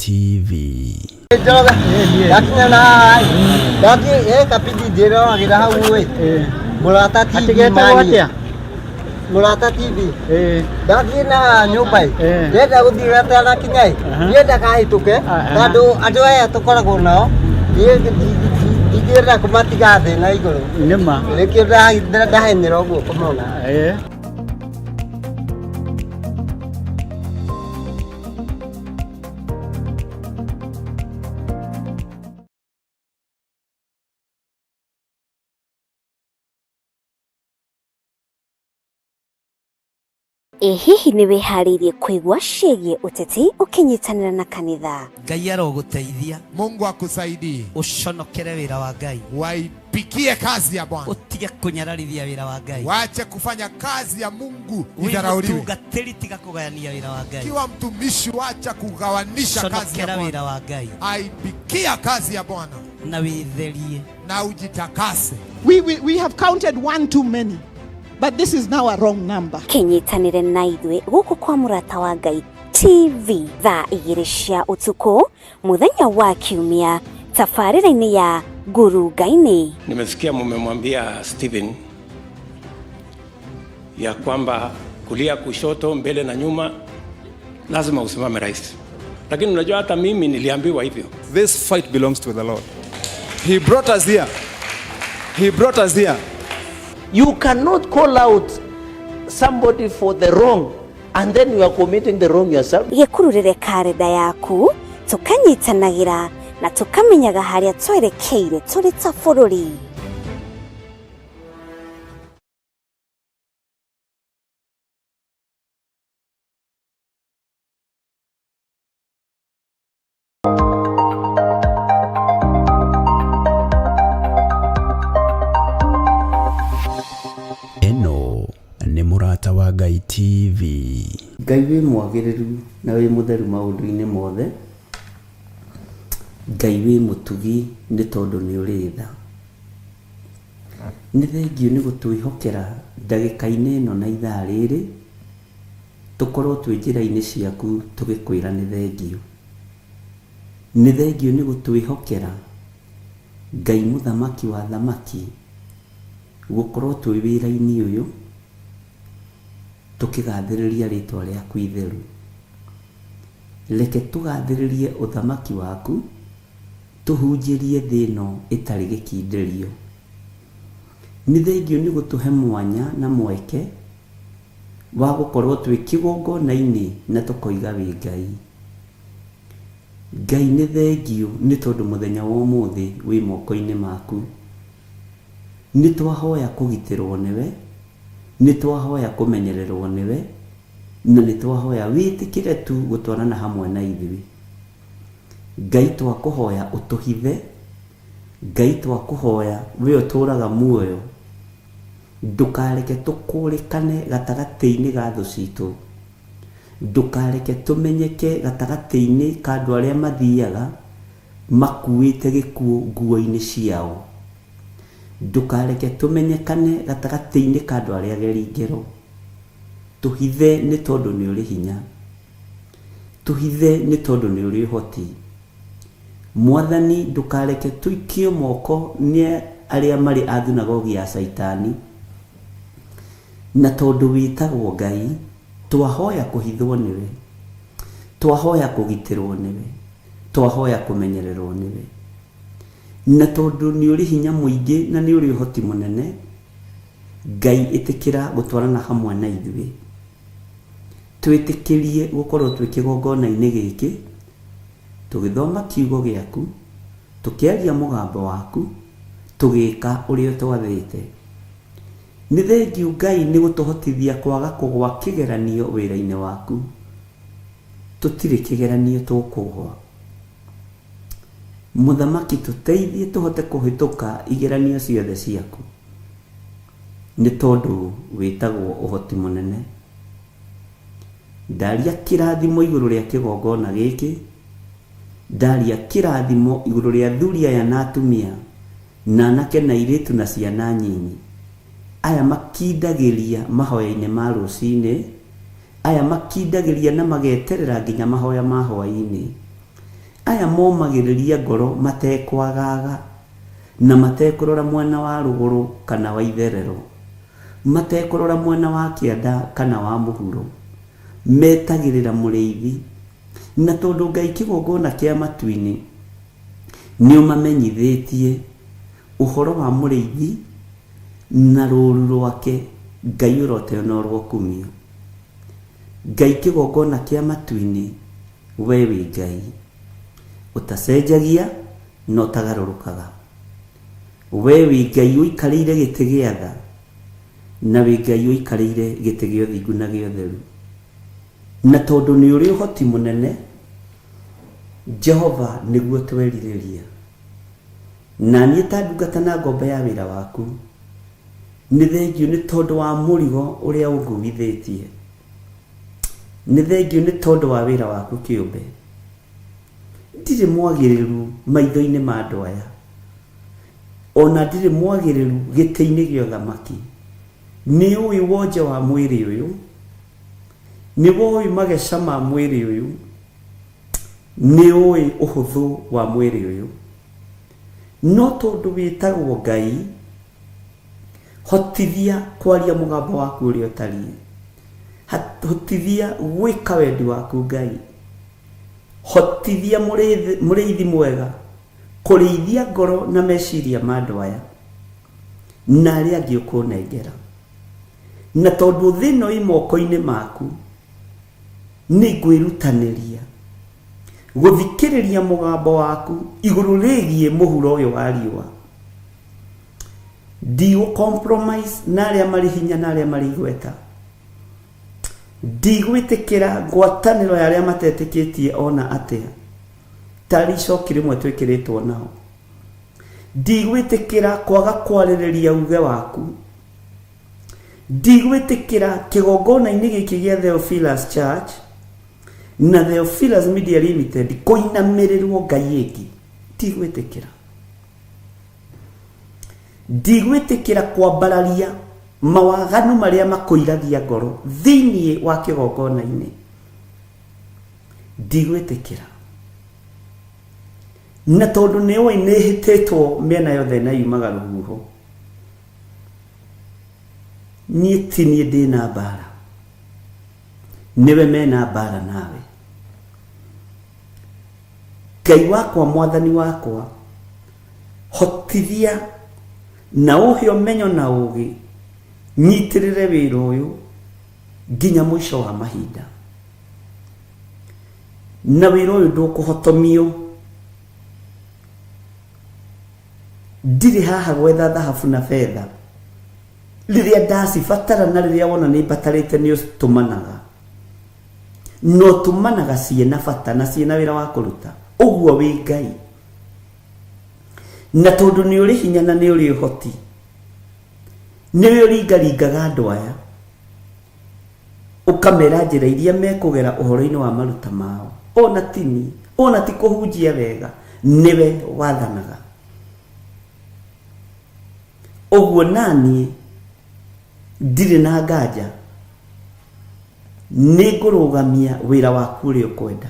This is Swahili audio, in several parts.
TV. Mulata TV. Dagi na nyupai. Dia udia tala kinai. Dia dah kai tu ke. Tado adoya to kora kornao. Dia dah kumati gade nai ko. Nema. Lekin dah ini rogo komona. Hihi ni wiharirie kuigwa ciĩgie uteti ukinyitanira na kanitha? Ngai aroguteithia. Mungu akusaidie. Uconokere wira wa Ngai. Waipikie kazi ya Bwana. Utige kunyararithia wira wa Ngai. Waache kufanya kazi ya Mungu idharauliwe. Utungatĩri tiga kugayania wira wa Ngai. Kiwa mtumishi waacha kugawanisha kazi ya Bwana. Wira wa Ngai. Aipikia kazi ya Bwana. Na witherie. Na ujitakase. We have counted one too many. But this is now a wrong number. Kinyitanire na ithuĩ gũkũ kwa Mũrata wa Ngai TV thaa 2 cia utuku muthenya wa Kiumia tabarĩra-inĩ ya Nguru Ngai-nĩ. Nimesikia mmemwambia Stephen ya kwamba kulia, kushoto, mbele na nyuma lazima usimame rais. Lakini unajua hata mimi niliambiwa hivyo. This fight belongs to the Lord. He brought us here. He brought us here. You cannot call out somebody for the wrong and then you are committing the wrong yourself. Gekururire karenda yaku tukanyitanagira na tukamenyaga haria twerekeire turi ta bururi. Ni Mũrata wa Ngai TV. Ngai wĩ mwagĩrĩru na wĩ mũtheru maũndũ-inĩ mothe. Ngai wĩ mũtugi nĩ tondũ nĩ ũrĩ tha. Nĩ thengio nĩ gũtwĩhokera ndagĩka-inĩ ĩno na ithaa rĩrĩ tũkorwo twĩ njĩra-inĩ ciaku tũgĩkwĩra nĩ thengio. Nĩ thengio nĩ gũtwĩhokera Ngai mũthamaki wa thamaki gũkorwo twĩ wĩra-inĩ ũyũ tukigathĩrĩria rĩtwa rĩaku itheru. Reke tũgathĩrĩrie ũthamaki waku, tuhunjĩrie thĩ ĩno ĩtarĩ gĩkindĩrio. Nĩ thengio nĩ gũtũhe mwanya na mweke wa gũkorwo twĩ kĩgongona-inĩ na tũkoiga wĩ Ngai. Ngai nĩ thengio nĩ tondũ mũthenya wa ũmũthĩ wĩ moko-inĩ maku. Nĩ twahoya kũgitĩrwo nĩwe, nĩ twahoya kũmenyererwo nĩwe, na nĩ twahoya wĩtĩkĩre tu gũtwarana hamwe na ithuĩ. Ngai twakũhoya ũtũhithe, Ngai twakũhoya we ũtũraga muoyo, ndũkareke tũkũrĩkane gatagatĩ-inĩ ga thũ citũ, ndũkareke tũmenyeke gatagatĩ-inĩ ka andũ arĩa mathiaga makuĩte gĩkuũ nguo-inĩ ciao, ndũkareke tũmenyekane gatagatĩ-inĩ ka andũ arĩa ageri ngero. Tũhithe nĩ tondũ nĩ ũrĩ hinya, tũhithe nĩ tondũ nĩ ũrĩ ũhoti. Mwathani ndũkareke tũikio moko nĩ arĩa marĩ a thunagogi ya Saitani, na tondũ wĩtagwo Ngai twahoya kũhithwo nĩwe, twahoya kũgitĩrwo nĩwe, twahoya kũmenyererwo nĩwe. Na tondũ nĩ ũrĩ hinya mũingĩ na nĩ ũrĩ ũhoti mũnene, Ngai ĩtĩkĩra gũtwarana hamwe na ithuĩ. Twĩtĩkĩrie gũkorwo twĩ kĩgongona-inĩ gĩkĩ tũgĩthoma kiugo gĩaku, tũkĩaria mũgambo waku, tũgĩka ũrĩa twathĩte. Nĩ thengio Ngai nĩ gũtũhotithia kwaga kũgwa kĩgeranio wĩra-inĩ waku. Tũtirĩ kĩgeranio tũkũgwa. Mũthamaki tũteithie tũhote kũhĩtũka igeranio ciothe ciaku, nĩ tondũ wĩtagwo ũhoti mũnene. Ndaria kĩrathimo igũrũ rĩa kĩgongona gĩkĩ, ndaria kĩrathimo igũrũ rĩa athuri aya na atumia na anake na airĩtu na ciana nyinyi, aya makindagĩria mahoya-inĩ ma rũcinĩ, aya makindagĩria na mageterera nginya mahoya ma hwaĩ-inĩ, aya momagiriria ngoro matekwagaga na matekurora mwana wa ruguru kana wa itherero, matekurora mwana wa kianda kana wa muhuro, metagirira mureithi na tondu Ngai kigongona kia matu-ini ni umamenyithitie uhoro wa mureithi na ruru rwake Ngai urote no rwo kumio. Ngai kigongona kia matu-ini we wi Ngai utacenjagia no tagarurukaga. We wi Ngai uikarire giti gia tha na wi Ngai uikarire giti gia uthingu na gia utheru, na tondu ni uri uhoti munene Jehova niguo tweririria, na niĩ ta ndungata na ngombe ya wĩra waku nĩ thengiũ nĩ tondu wa mũrigo ũrĩa ũnguithĩtie, nĩ thengiũ nĩ tondu wa wĩra waku kĩũmbe. Ndirĩ mwagĩrĩru maitho-inĩ ma andũ aya, ona ndirĩ mwagĩrĩru gĩtĩ-inĩ gĩa ũthamaki. Nĩ ũĩ wonje wa mwĩrĩ ũyũ, nĩ ũĩ mageca ma mwĩrĩ ũyũ, nĩ ũĩ ũhũthũ wa mwĩrĩ ũyũ, no tondu wĩtagwo Ngai, hotithia kwaria mũgambo waku ũrĩa ũtariĩ, hotithia gwĩka wendi waku Ngai, hotithia mũrĩithi mwega kũrĩithia ngoro na meciria ma andũ aya na arĩa angĩ ũkũnengera, na tondu thĩno ĩ moko-inĩ maku nĩ ngwĩrutanĩria guthikiriria mugambo waku iguru rigie muhuro uyu wa riwa. Ndigũ compromise na aria mari hinya na aria mari igweta, ndigwitikira ngwataniro ya aria matetikitie ona atia tari icoki rimwe twikiritwo nao, ndigwitikira kwaga kwarĩrĩria uge waku, ndigwitikira kigongona-inĩ gĩkĩ gĩa Theophilus Church na Theophilus Media Limited kuinamirĩrwo Ngai ĩngĩ, ndigwitikira. Ndigwitikira kwambararia mawaganu maria makoiragia ngoro thĩinĩ wa kigongona-inĩ, ndigwitikira. Na tondu nĩ ũĩ nĩ hĩtĩtwo mĩena yothe na yumaga rũhuho, niĩ ti niĩ ndĩna mbara, niwe mena mbara nawe. Ngai wakwa, mwathani wakwa, hotithia na uhe ũmenyo na ũgĩ nyitirĩre wĩra ũyũ nginya mũico wa mahinda, na wĩra ũyũ ndũkũhotomio. Ndirĩ haha gwetha thahabu na fedha, rĩrĩa ndacibatara na rĩrĩa wona nĩ mbatarĩte nĩ ũtũmanaga, no tũmanaga ciĩna bata na ciĩna wĩra wa kũruta. Ũguo wĩ Ngai, na tondu nĩ ũrĩ hinya na nĩ ũrĩ ũhoti, nĩwe ũringaringaga andũ aya ũkamera njĩra iria mekũgera ũhoro-inĩ wa maruta mao. Ona tini, ona ti kũhunjia wega, nĩwe wathanaga. Ũguo naniĩ ndirĩ na nganja, nĩ ngũrũgamia wĩra waku ũrĩa ũkwenda.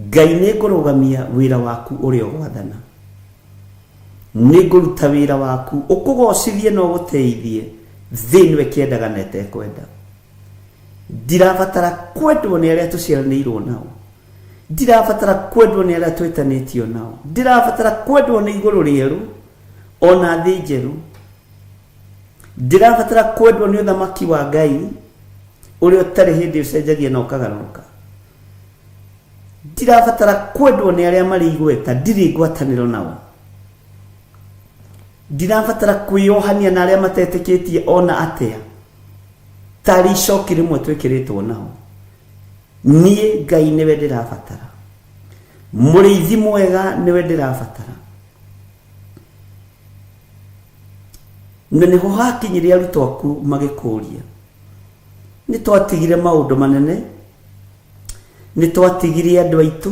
Ngai nĩ ngũrũgamia wĩra waku ũrĩa ũgwathana, nĩ ngũruta wĩra waku ũkũgocithie na ũgũteithie thĩinĩ we kĩendaga na etekwenda. Ndirabatara kwendwo nĩ arĩa tũciaranĩirwo nao, ndirabatara kwendwo nĩ arĩa twĩtanĩtio nao, ndirabatara kwendwo nĩ igũrũ rĩerũ ona thĩ njerũ, ndirabatara kwendwo nĩ ũthamaki wa Ngai ũrĩa ũtarĩ hĩndĩ ũcenjagia na ũkagarũrũka, ndirabatara kwendwo nĩ arĩa marĩ igweta ndirĩ ngwatanĩro nao, ndirabatara kwĩyohania na arĩa matetĩkĩtie ona atĩa tarĩ icoki rĩmwe twĩkĩrĩtwo nao. Niĩ Ngai nĩwe ndĩrabatara, mũrĩithi mwega nĩwe ndĩrabatara. Na nĩho hakinyire arutwo aku magĩkũria, nĩ twatigire maũndũ manene, nĩ twatigire andũ aitũ,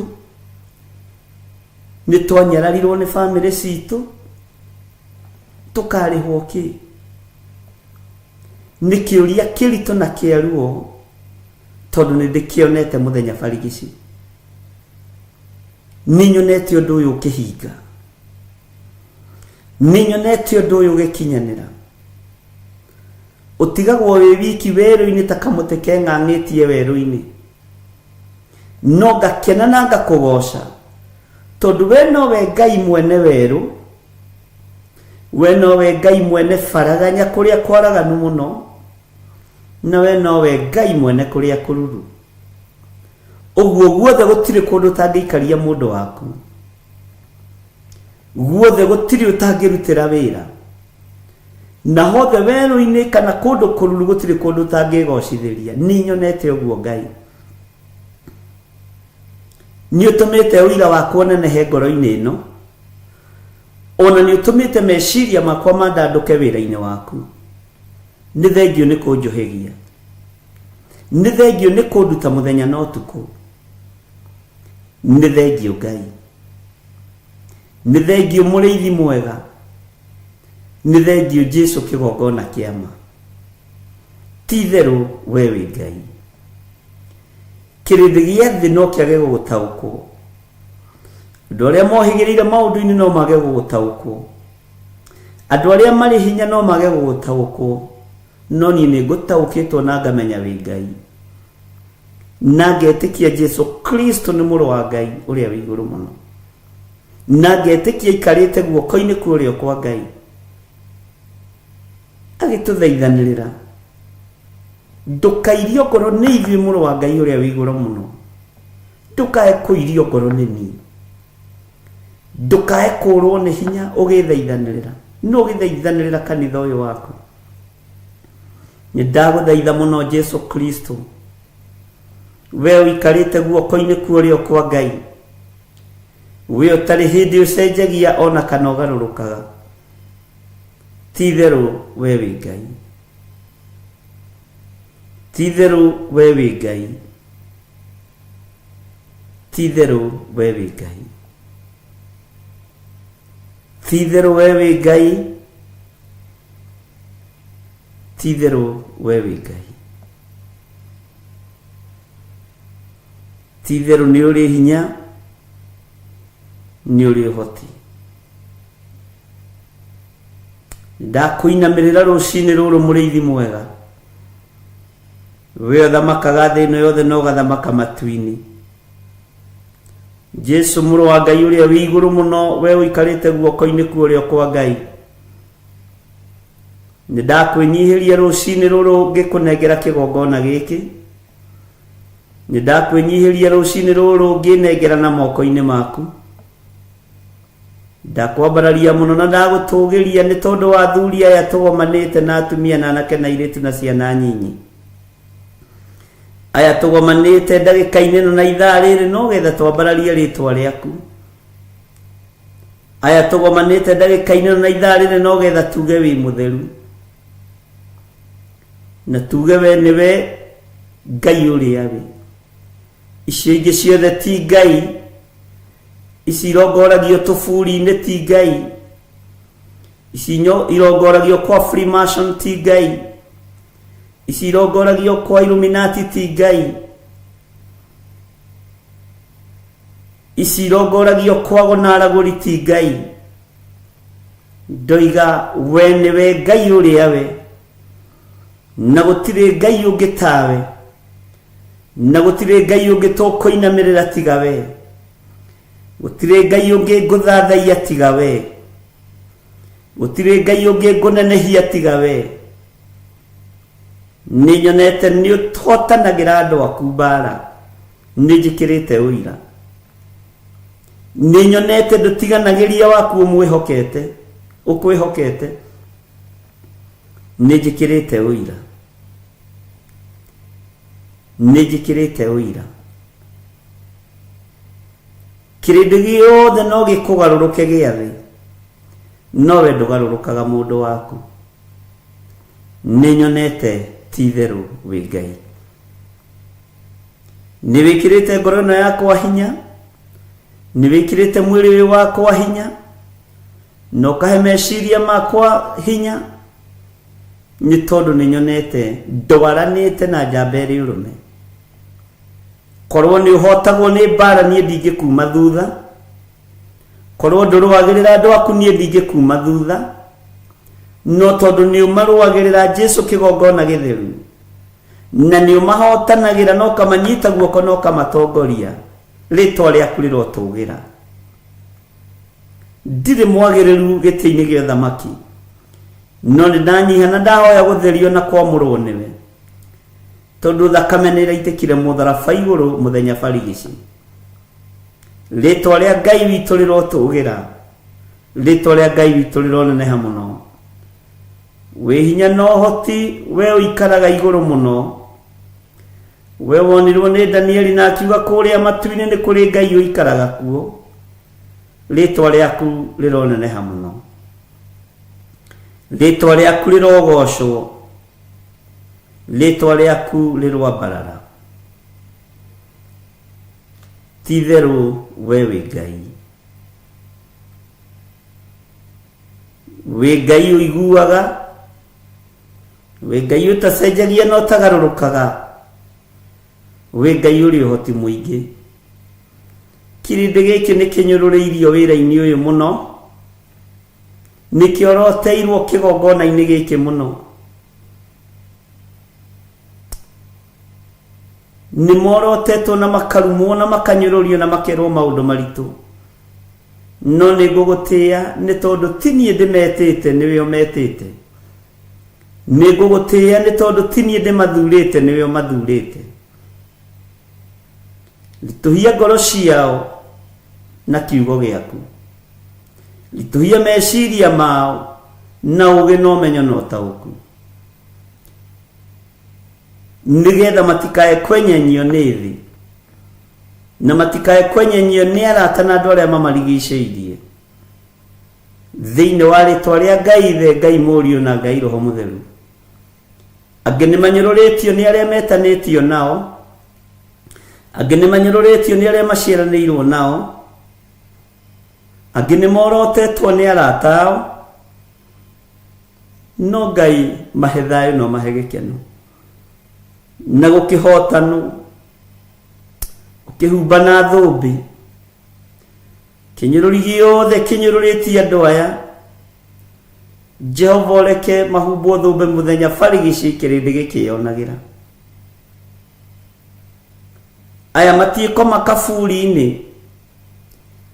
nĩ twanyararirwo nĩ bamĩrĩ citũ, tũkarĩhwo kĩ? Nĩ kĩũria kĩritũ na kĩaruo tondu ni ndikionete muthenya barigici ninyonete undu uyu ukihinga ninyonete undu uyu ugikinyanira utigagwo wi wiki weru-ini ta kamute keng'ang'ĩtie weru-ini no ngakena na ngakugoca tondu we nowe Ngai mwene weru we nowe Ngai mwene faraganya kuria kwaraganu muno na we nowe Ngai mwene kuria kururu uguo guothe gutire kundu tangĩikaria mundu waku guothe gutire utangĩrutĩra wĩra na hothe weru-ini kana kundu kururu gutire kundu utangĩgocithĩria ninyonete uguo Ngai ni utumite uira wakwa nenehe ngoro-ini ino ona ni utumite meciria makwa mandanduke wira-ini waku ni thengio ni kunjuhigia ni thengio ni kunduta muthenya na utuku ni thengio Ngai ni thengio muriithi mwega ni thengio Jesu kigongona kiama titheru wewe Ngai kirindi giothe no kiage gugutaukwo andu aria mohigirire maundu-ini no mage gugutaukwo andu aria mari hinya no mage gugutaukwo no ni ngutaukitwo na ngamenya wi Ngai na ngetikia Jesu Kristo ni muru wa Ngai uria wi iguru muno na ngetikia ikarite guoko-ini kurio kwa Ngai agituthaithanirira ndukairio ngoro ni ithui muru wa Ngai uria wi iguru muno ndukae kuirio ngoro ni ni ndukae kurwo ni hinya ugithaithanirira no ugithaithanirira kanitha uyu waku ni ndaguthaitha muno Jesu Kristo we uikarite guoko-ini kurio kwa Ngai we utari hindi ucenjagia ona kana ugarurukaga titheru we wi Ngai titheru we wi Ngai titheru we wi Ngai titheru we wi Ngai titheru we wi Ngai titheru ni uri hinya ni uri hoti ndakuinamirira rucini ruru muriithi mwega we uthamakaga thĩ ĩno yothe no gathamaka matu-ini Jesu muru wa Ngai uria wi iguru muno we uikarite guoko-ini kurio kwa Ngai ni ndakwinyihiria rucini ruru ngikunengera kigongona giki ni ndakwinyihiria rucini ruru nginengera na moko-ini maku ndakwambararia muno na ndagutugiria ni tondu wa athuri aya tugomanite na atumia na anake na airitu na ciana nyinyi aya tugomanite ndagika-ini no na ithaa riri no getha twambararie ritwa riaku aya tugomanite ndagika-ini no na ithaa riri no getha tuge wi mutheru na tuge we niwe Ngai uria wi icio ingi ciothe ti Ngai ici irongoragio tuburi-ini ti Ngai ici irongoragio kwa Freemason ti Ngai ici irongoragio kwa Illuminati ti Ngai ici irongoragio kwa gonaraguri ti Ngai ndoiga we niwe Ngai uria we na gutire Ngai ungi tawe na gutire Ngai ungi tukuinamirira tiga we gutire Ngai ungi nguthathaia tiga we gutire Ngai ungi ngunenehia tiga we ninyonete ni utotanagira andu aku mbara ninjikirite uira ninyonete ndutiganagiria waku umwihokete ukwihokete ninjikirite uira ninjikirite uira kirindi giothe no gikugaruruke giathi no we ndugarurukaga mundu waku ninyonete titheru wi Ngai ni wikirite ngoro ino yakwa hinya ni wikirite mwiri wakwa hinya no kahe meciria makwa hinya ni tondu ninyonete ndwaranite na njamba iri urume korwo ni uhotagwo ni bara nie ndingikuma thutha korwo ndurwagirira andu aku nie ndingikuma thutha no tondu ni umarwagirira Jesu kigongona githeru na ni umahotanagira no kamanyita guoko no kamatongoria ritwa riaku rirotugira ndire mwagiriru gitiini gya thamaki no ni ndanyihana ndahoya gutherio na kwamurwo niwe tondu thakame ni iraitikire mutharaba iguru muthenya barigici ritwa ria Ngai witu rirotugira ritwa ria Ngai witu rironeneha muno we hinya no hoti we uikaraga iguru muno we wonirwo ni Danieli na akiuga kuria matuini ni kuri Ngai uikaraga kuo ritwa riaku rironeneha muno ritwa riaku rirogocwo ritwa riaku rirwambarara titheru wewe Ngai we Ngai uiguaga we Ngai utacenjagia no tagarurukaga we Ngai uri uhoti muingi kirinde giki ni kinyururiirio wira-ini uyu muno nikioroteirwo kigongona-ini giki muno ni morotetwo na makarumwo na makanyururio na makerwo maundu maritu no ni gugutia ni tondu tinie ndimetete niwe umetete ni gugutia ni tondu tinie ndimathurite niwe umathurite lituhia ngoro ciao na kiugo giaku lituhia meciria mao na uge no menyo no tauku nigetha matikae kwenyenyio ni thi na matikae kwenyenyio ni arata na andu aria mamarigicĩirie thiini wa ritwa ria Ngai the Ngai Mũriũ na Ngai Roho Mũtheru angi ni manyũrũrĩtio ni aria metanĩtio nao angi ni manyũrũrĩtio ni aria maciaranĩirwo nao angi ni morotetwo ni arata ao no Ngai mahe thayu no mahe gĩkeno na gukihotanu ukihumba na thumbi kinyururi giothe kinyururitie andu aya Jehova reke mahumbo thumbi muthenya barigici kirindi gikionagira aya matiiko makaburi-ini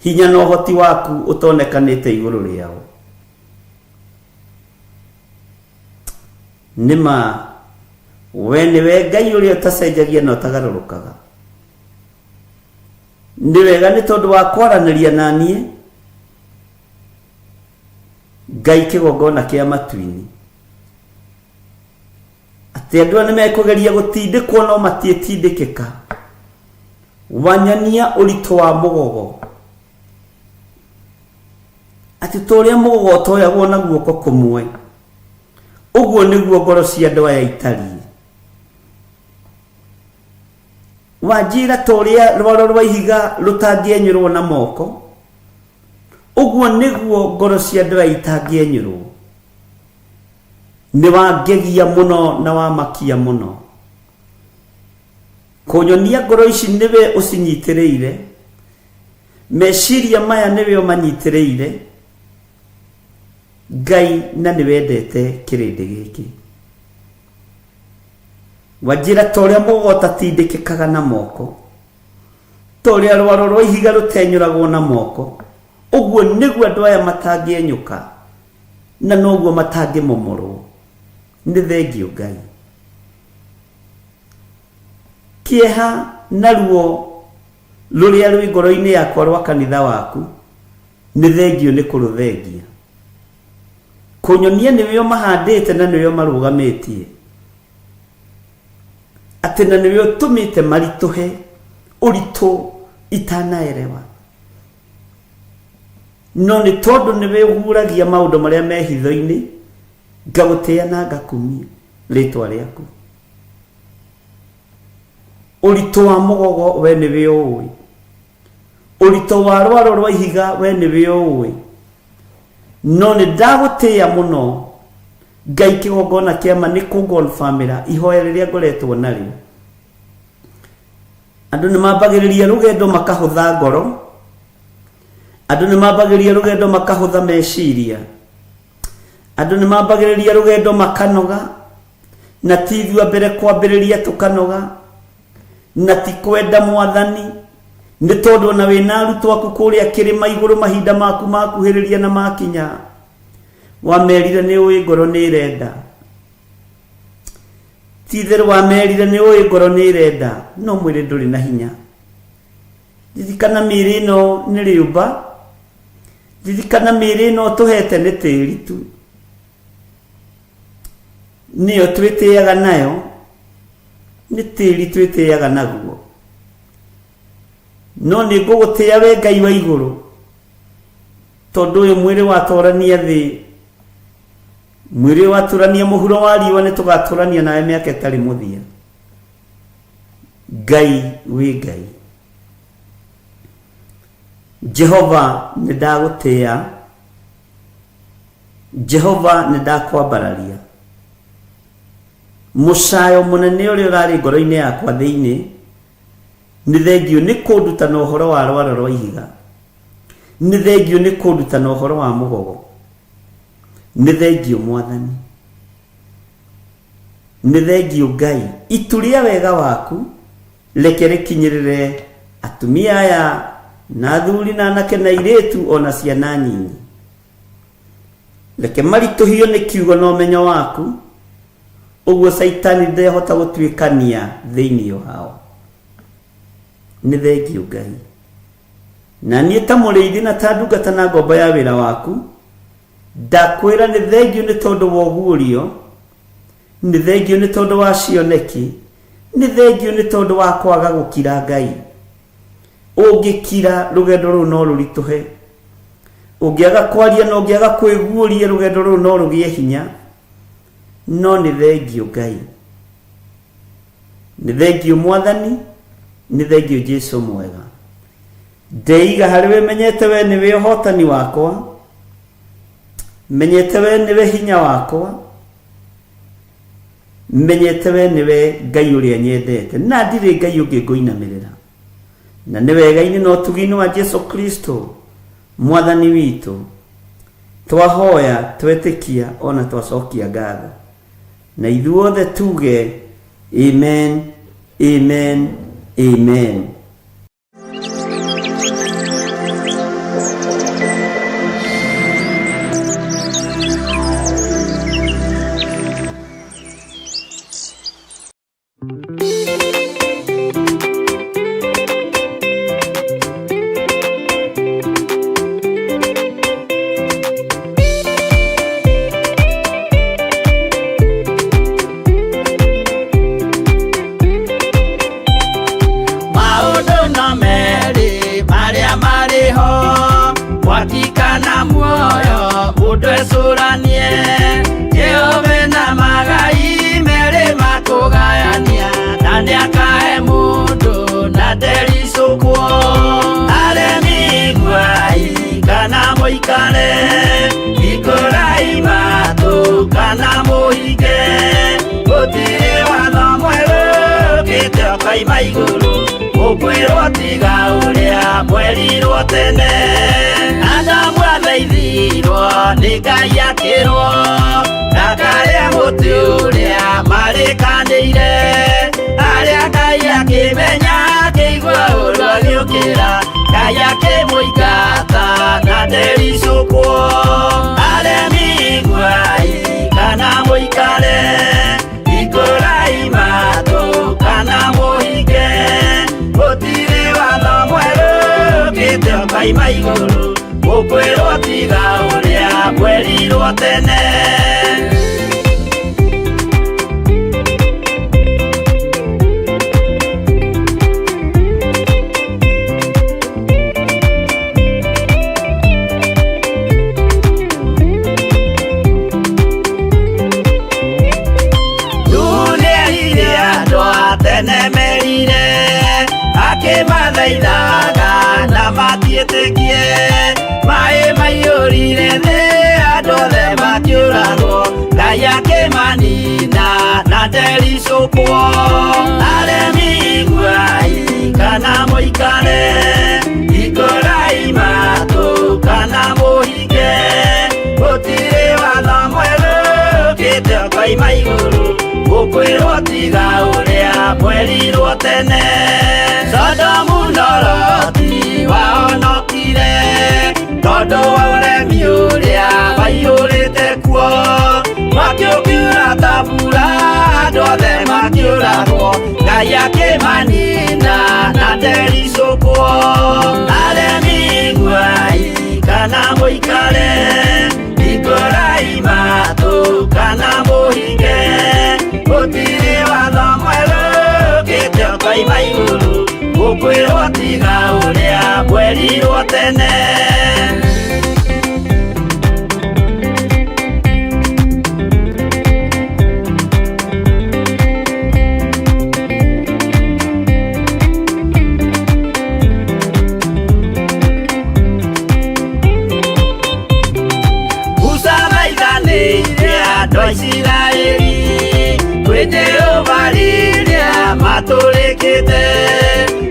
hinya na uhoti waku utonekanite iguru riao nima we niwe Ngai uria utacenjagia na utagarurukaga ni wega ni tondu wa kwaraniria na nie Ngai kigongona kia matuini ati andu ni mekugeria gutindikwo no matietindikika wanyania urito wa mugogo ati toria mugogo toyagwo na guoko kumwe uguo niguo ngoro cia andu aya itari wajira toria rwaro rwa ihiga rutangienyurwo na moko uguo niguo ngoro cia andu aya itangienyurwo ni wangegia muno na wamakia muno kunyonia ngoro ici niwe ucinyitiriire meciria maya niwe umanyitiriire Ngai na niwendete kirindi giki wajira toria mugota tindikikaga na moko toria rwaro rwa ihiga rutenyuragwo na moko uguo niguo andu aya matangienyuka na noguo matangimomorwo ni thengio Ngai kieha naruo ruria rwi ngoro-ini yakwa rwa kanitha waku ni thengio ni kuruthengia kunyonia niwe mahandite na niwe marugamitie ati na niwe utumite marituhe uritu itanaerewa no ni tondu niwe uhuragia maundu maria me hitho-ini ngagutia na ngakumia ritwa riaku uritu wa mugogo we niwe uwi uritu wa rwaro rwa ihiga we niwe uwi no ni ndagutia muno Ngai kigongona kiama ni kugonfamira ihoya riria ngoretwo nari Andu ni mambagiriria rugendo makahutha ngoro. Andu ni mambagiriria rugendo makahutha meciria. Andu ni mambagiriria rugendo makanoga. Na tithua mbere kwambiriria tukanoga. Na ti kwenda Mwathani. Ni tondu na wina arutwo aku kuria kirima iguru mahinda maku makuhiriria na makinya. Wamerire ni ui ngoro ni irenda. Tithiru wamerire ni ui ngoro ni irenda. No mwire nduri na hinya. Thithikana miri no ni riumba. Thithikana miri no tuhete ni tiri tu. Niyo twitiaga nayo. Ni tiri twitiaga naguo. No ni ngugutia we Ngai wa iguru. Tondu uyu mwiri watorania thi. Mwiri waturania muhuro wa riwa ni tugaturania nawe miaka itari muthia. Ngai wi Ngai. Jehova ni ndagutia. Jehova ni ndakwambararia. Musayo munene uri urari ngoro-ini yakwa thiini ni thengio ni kunduta na uhoro wa rwaro rwa ihiga. Ni thengio ni kunduta na uhoro wa mugogo. Ni thengio Mwathani. Ni thengio Ngai. Ituria wega waku reke rikinyirire atumia aya na athuri na anake na iretu ona ciana nyinyi. Reke marituhio ni kiugo na umenyo waku. Uguo Saitani ndehota gutwikania thiini wao. Ni thengio Ngai. Na nie ta muriithi na ta ndungata na ngombo ya wira waku. Ndakwira ni thengio ni tondu wa ugurio. Ni thengio ni tondu wa cioneki. Ni thengio ni tondu wa kwaga gukira Ngai. Ungikira rugendo ru no rurituhe. Ungiaga kwaria no ungiaga kwiguuria rugendo ru no rugie hinya. No ni thengio Ngai. Ni thengio Mwathani. Ni thengio Jesu mwega. Ndeiga hariwe menyete we niwe uhotani wakwa. Menyete we niwe hinya wakwa. Menyete we niwe Ngai uria nyendete. Na ndiri Ngai ungi nguinamirira. Na ni wega-ini no tugini wa Jesu Kristo Mwathani witu. Twahoya twetikia ona twacokia ngatho. Na ithuothe tuge amen, amen, amen. muikare ikorai matu kana muhinge gutire watho mweru kite Ngai maiguru gukwirwo tiga uria mwerirwo tene Sodomu na Loti wahonokire tondu wa uremi uria waiyurite kuo makiukiura ta mbura andu othe makiuragwo Ngai akimanina na ndericukwo aremi guai kana muikare ikorai matu kana muhinge gutire watho mweru kite Ngai maiguru gukwirwo tiga uria mwerirwo tene Israeli kwete ovariria maturikite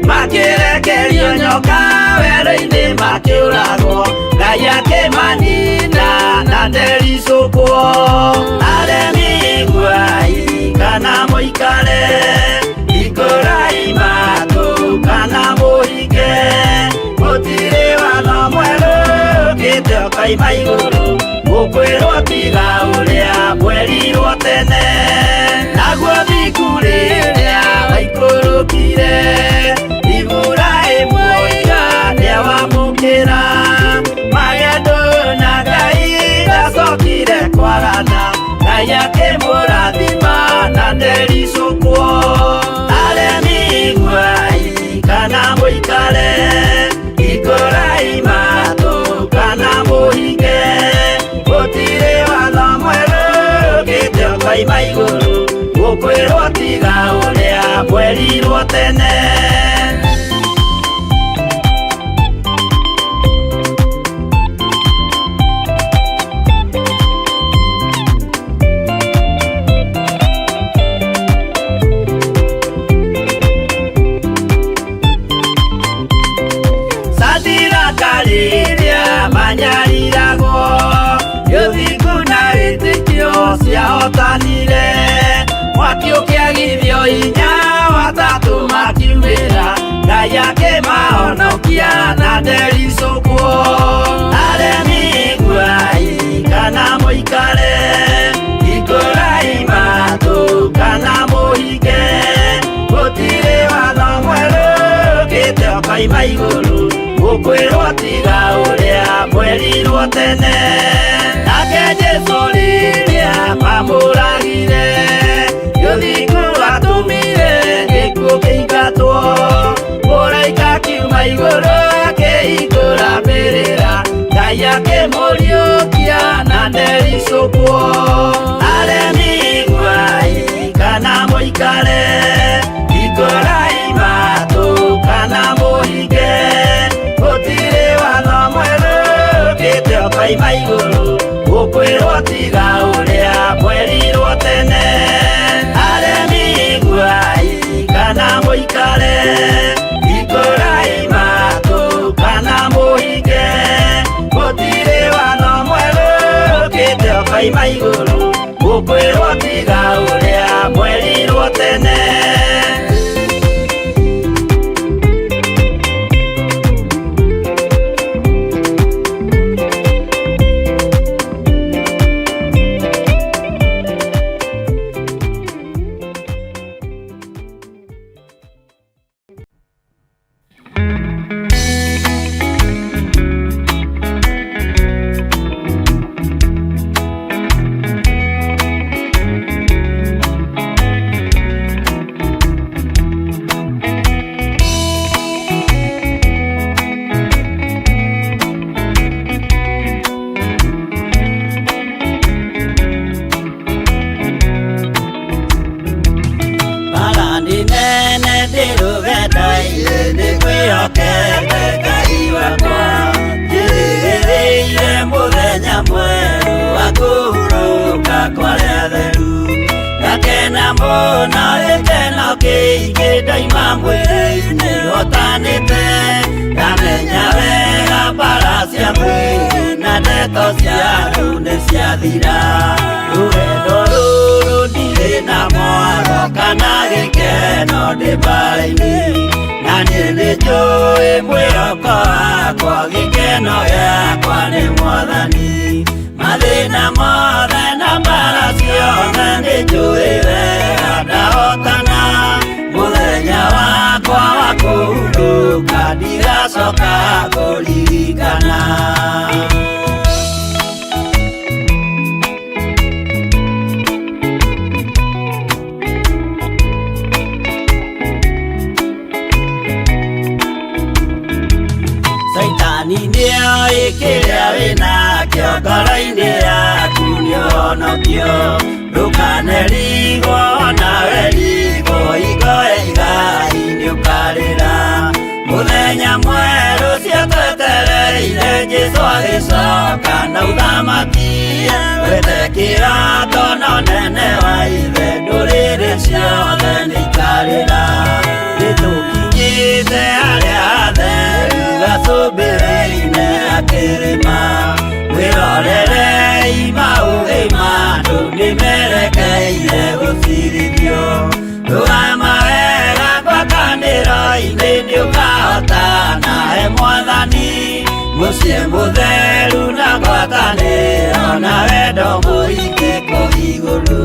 makirekerio nyoka wero-ini makiuragwo Ngai akimanina na ndericukwo aremi guai kana muikare ikorai matu kana muhinge gutire watho mweru kite Ngai maiguru gukwirwo tiga uria mwerirwo tene naguo thiku riria waikurukire Iburaimu oiga wamukira magendo na Ngai ndacokire kwarana Ngai akimurathima na ndericukwo aremi guai kana muikare ikorai matu kana muhinge gutire watho mweru kite Ngai maiguru gukwirwo tiga uria mwerirwo tene Sadira manyariragwo yothiku na witikio ciahotanire mwakiukiagithio inya watatu makiumira Ngai akimahonokia na ndericukwo aremi guai kana muikare ikorai matu kana muhinge gutire watho mweru kite Ngai maiguru gukwirwo tiga uria mwerirwo tene nake Jesu riria mamuragire yothiku atumire gikuo kiingatwo muraika kiuma iguru akihingura mbirira Ngai akimuriukia na ndericukwo aremi guai kana muikare ikorai matu kana muhinge gutire watho mweru kite Ngai maiguru gukwirwo tiga uria mwerirwo tene aremi guai kana muikare ikorai matu kana muhinge gutire watho mweru kite Ngai maiguru gukwirwo tiga uria mwerirwo tene ingĩ ndaima mwĩrĩ-inĩ hotanĩte ndamenya wega mbara cia mwĩrĩ na ndeto cia andũ nĩ ciathira rũgendo rũrũ ndirĩ na mwaro kana gĩkeno ndĩ mbara-inĩ na niĩ nĩ njũĩ mwĩhoko wakwa gĩkeno gĩakwa nĩ Mwathani mathĩna mothe na mbara ciothe nĩ njũĩ wega ndahotana mũthenya wakwa wa kũhurũka ndigacoka kũririkana. Saitani nĩoĩ kĩrĩa wĩnakĩo ngoro-inĩ yaku nĩũhonokio ndũkanerigwo nawe rigwo igoe igai nĩũkarĩra mũthenya mwerũ cio twetereire Jesũ agĩcoka na ũthamaki wethe kĩroto na ũnene wa ithe ndũrĩrĩ ciothe nĩikarĩra nĩtũkinyĩte harĩa hatheru gacũmbĩrĩ-inĩ akĩrĩma wĩrorerei maũthĩ ma andũ nĩmerekeire gũcirithio rũgama wega ngwatanĩro-inĩ nĩũkahota nawe Mwathani mũciĩ mũtheru na ngwatanĩro na wendo mũingĩ kũigũrũ.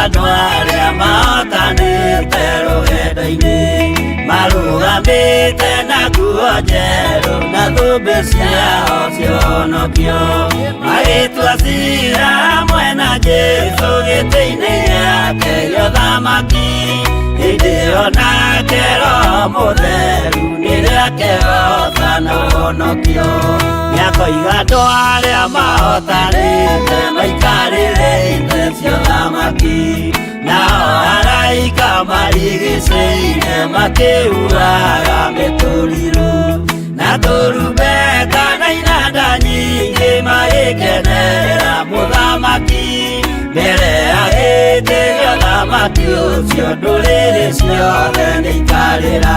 Andũ arĩa mahotanĩte rũgendo-inĩ marũgamĩte na nguo njerũ na thũmbĩ ciao cionokio magĩtua ciira hamwe na Jesũ gĩtĩ-inĩ gĩake gĩa ũthamaki hĩndĩ ĩyo nake Roho Mũtheru nĩrĩa kĩhota na ũhonokio nĩakoiga andũ arĩa mahotanĩte maikarĩre itĩ cia ũthamaki nao araika marigicĩire makĩhuraga mĩtũrirũ na tũrumbeta na inanda nyingĩ magĩkenerera mũthamaki mbere ya gĩtĩ gĩa ũthamaki ũcio ndũrĩrĩ ciothe nĩikarĩra.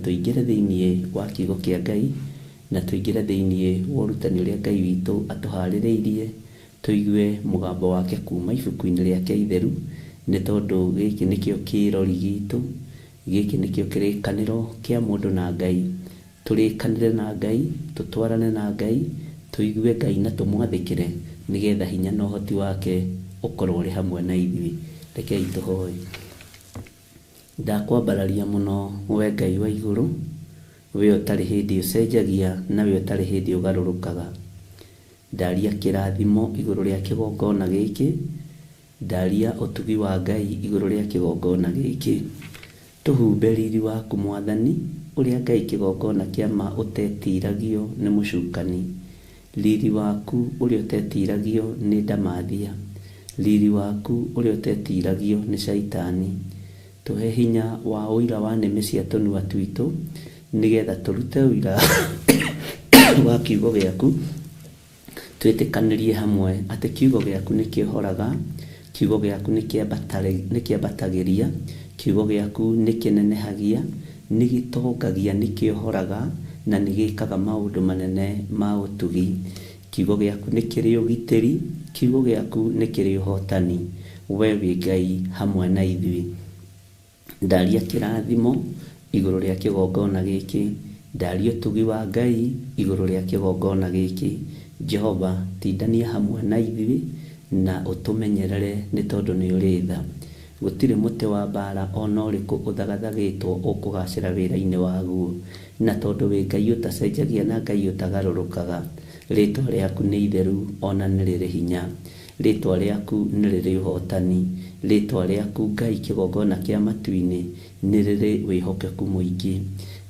tũingĩre thĩinĩ wa kiugo kĩa Ngai na tũingĩre thĩinĩ wa ũrutani ũrĩa Ngai witũ atũharĩrĩirie, tũigue mũgambo wake kuma ibuku-inĩ rĩake itheru, nĩ tondũ gĩkĩ nĩkĩo kĩrori gitũ, gĩkĩ nĩkĩo kĩrĩkanĩro kĩa mũndũ na Ngai. Tũrĩkanĩre na Ngai, tũtwarane na Ngai, tũigue Ngai na tũmwathĩkĩre, nĩgetha hinya na ũhoti wake ũkorwo ũrĩ hamwe na ithuĩ. Rekei tũhoe. Ndakwambararia mũno we Ngai wa igũrũ, we ũtarĩ hĩndĩ ũcenjagia na we ũtarĩ hĩndĩ ũgarũrũkaga. Ndaria kĩrathimo igũrũ rĩa kĩgongona gĩkĩ, ndaria ũtugi wa Ngai igũrũ rĩa kĩgongona gĩkĩ. Tũhumbe riri waku Mwathani, ũrĩa Ngai kĩgongona kĩa ma ũtetiragio nĩ mũcukani. Riri waku ũrĩa ũtetiragio nĩ ndamathia, riri waku ũrĩa ũtetiragio nĩ caitani. Tũhe hinya wa ũira wa nĩmĩ cia tũnua twitũ, nĩgetha tũrute ũira wa kiugo gĩaku, twĩtĩkanĩrie hamwe atĩ kiugo gĩaku nĩ kĩhoraga, kiugo gĩaku nĩ kĩambatagĩria, kiugo gĩaku nĩ kĩnenehagia, nĩ gĩtongagia, nĩ kĩhoraga na nĩ gĩkaga maũndũ manene ma ũtugi. Kiugo gĩaku nĩ kĩrĩ ũgitĩri, kiugo gĩaku nĩ kĩrĩ ũhotani. We wĩ Ngai hamwe na ithuĩ. Ndaria kĩrathimo igũrũ rĩa kĩgongona gĩkĩ, ndaria ũtugi wa Ngai igũrũ rĩa kĩgongona gĩkĩ. Jehova, tindania hamwe na ithuĩ na ũtũmenyerere, nĩ tondũ nĩ ũrĩ tha. Gũtirĩ mũtĩ wa mbara ona ũrĩkũ ũthagathagĩtwo ũkũgacĩra wĩra-inĩ waguo, na tondũ wĩ Ngai ũtacenjagia na Ngai ũtagarũrũkaga. Rĩtwa rĩaku nĩ itheru ona nĩ rĩrĩ hinya, rĩtwa rĩaku nĩ rĩrĩ ũhotani, rĩtwa rĩaku Ngai kĩgongona kĩa matu-inĩ nĩ rĩrĩ wĩhokeku mũingĩ.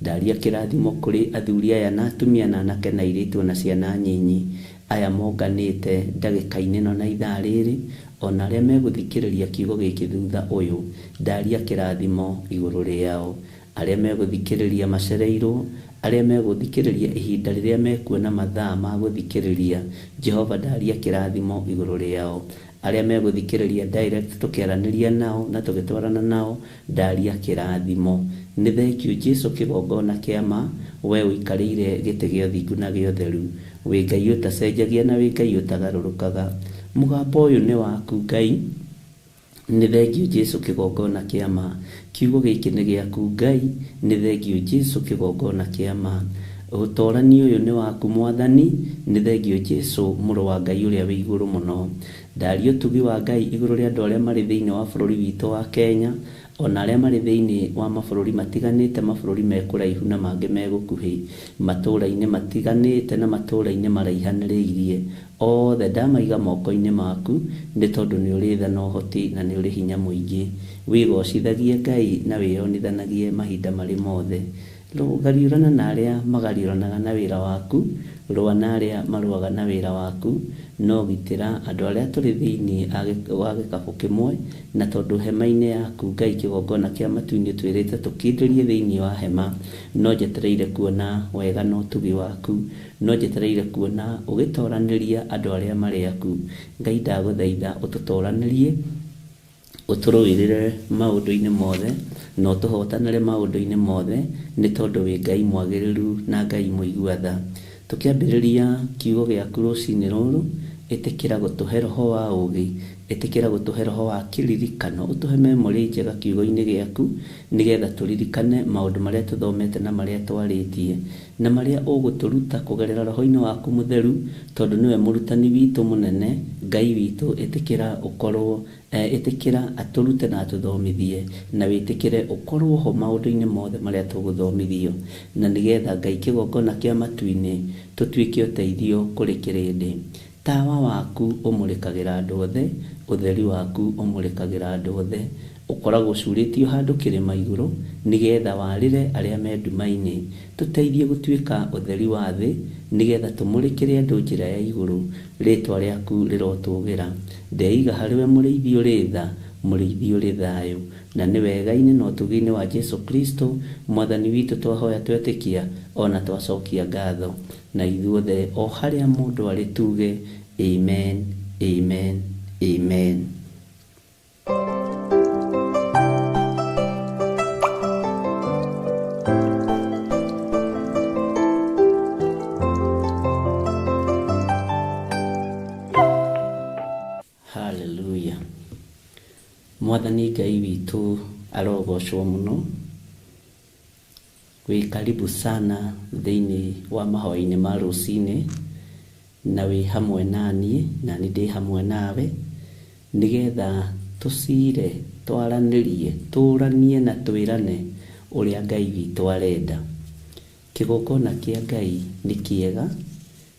Ndaria kĩrathimo kũrĩ athuri aya na atumia na anake na airĩtu na ciana nyinyi, aya monganĩte ndagĩka-inĩ ĩno na ithaa rĩrĩ, ona arĩa megũthikĩrĩria kiugo gĩkĩ thutha ũyũ. Ndaria kĩrathimo igũrũ rĩao, arĩa megũthikĩrĩria macereirwo, arĩa megũthikĩrĩria ihinda rĩrĩa mekuona mathaa ma gũthikĩrĩria. Jehova, ndaria kĩrathimo igũrũ rĩao, arĩa megũthikĩrĩria direct tũkĩaranĩria nao na tũgĩtwarana nao, ndaria kĩrathimo. Nĩ thengio Jesũ kĩgongona kĩa ma, we ũikarĩire gĩtĩ gĩa ũthingu na gĩa ũtheru, wĩ Ngai ũtacenjagia na wĩ Ngai ũtagarũrũkaga. Mũgambo ũyũ nĩ waku Ngai, nĩ thengio Jesũ kĩgongona kĩa ma. Kiugo gĩkĩ nĩ gĩaku Ngai, nĩ thengio Jesũ kĩgongona kĩa ma. Ũtorani ũyũ nĩ waku Mwathani, nĩ thengio Jesũ mũrũ wa Ngai ũrĩa wĩ igũrũ mũno. Ndaria ũtugi wa Ngai igũrũ rĩa andũ arĩa marĩ thĩinĩ wa bũrũri witũ wa Kenya, ona arĩa marĩ thĩinĩ wa mabũrũri matiganĩte, mabũrũri me kũraihu na mangĩ me gũkuhĩ, matũũra-inĩ matiganĩte na matũũra-inĩ maraihanĩrĩirie. Othe ndamaiga moko-inĩ maku, nĩ tondũ nĩ ũrĩ tha na ũhoti na nĩ ũrĩ hinya mũingĩ. Wĩgocithagie Ngai na wĩonithanagie mahinda marĩ mothe. Gariũrana na arĩa magariũranaga na wĩra waku, rũa na arĩa marũaga na wĩra waku, no gitĩra andũ arĩa tũrĩ thĩinĩ wa gĩkabũ kĩmwe, na tondũ hema-inĩ yaku Ngai kĩgongona kĩa matu-inĩ twĩrĩte tũkindĩrie thĩinĩ wa hema, no njetereire kuona wega na ũtugi waku, no njetereire kuona ũgĩtoranĩria andũ arĩa marĩ aku. Ngai ndagũthaitha ũtũtoranĩrie, ũtũrũĩrĩre maũndũ-inĩ mothe na ũtũhotanĩre maũndũ-inĩ mothe, nĩ tondũ wĩ Ngai mwagĩrĩru na Ngai mũigua tha. Tũkĩambĩrĩria kiugo gĩaku rũcinĩ rũrũ, ĩtĩkĩra gũtũhe roho wa ũũgĩ, ĩtĩkĩra gũtũhe roho wa kĩririkano, ũtũhe memory njega kiugo-inĩ gĩaku, nĩgetha tũririkane maũndũ marĩa tũthomete na marĩa twarĩtie, na marĩa ũgũtũruta kũgerera roho-inĩ waku mũtheru, tondũ nĩwe mũrutani witũ mũnene. Ngai witũ, ĩtĩkĩra ũkorwo ĩtĩkĩra atũrute na atũthomithie, na wĩtĩkĩre ũkorwo ho maũndũ-inĩ mothe marĩa tũgũthomithio, na nĩgetha Ngai kĩgongona kĩa matu-inĩ tũtuĩke ũteithio kũrĩ kĩrĩndĩ. Tawa waku ũmũrĩkagĩra andũ othe, ũtheri waku ũmũrĩkagĩra andũ othe, ũkoragwo ũcurĩtio handũ kĩrĩma igũrũ, nĩgetha warĩre arĩa me nduma-inĩ. Tũteithie gũtuĩka ũtheri wa thĩ, nĩgetha tũmũrĩkĩre andũ njĩra ya igũrũ. Rĩtwa rĩaku rĩrotũgĩra. Ndeiga harĩwe mũrĩithi ũrĩ tha, mũrĩithi ũrĩ thayũ, na nĩ wega-inĩ na ũtugi-inĩ wa Jesũ Kristo Mwathani witũ twahoya twetĩkia, ona twacokia ngatho. Na ithuothe o harĩa mũndũ arĩ tuge amen, amen, amen. Mwathani Ngai witũ arogocwo mũno. Wĩ karibu sana thĩinĩ wa mahoya-inĩ ma rũcinĩ, na wĩ hamwe naniĩ na nĩ ndĩ hamwe nawe, nĩgetha tũcire, twaranĩrie, tũranie na twĩrane ũrĩa Ngai witũ arenda. Kĩgongona kĩa Ngai nĩ kĩega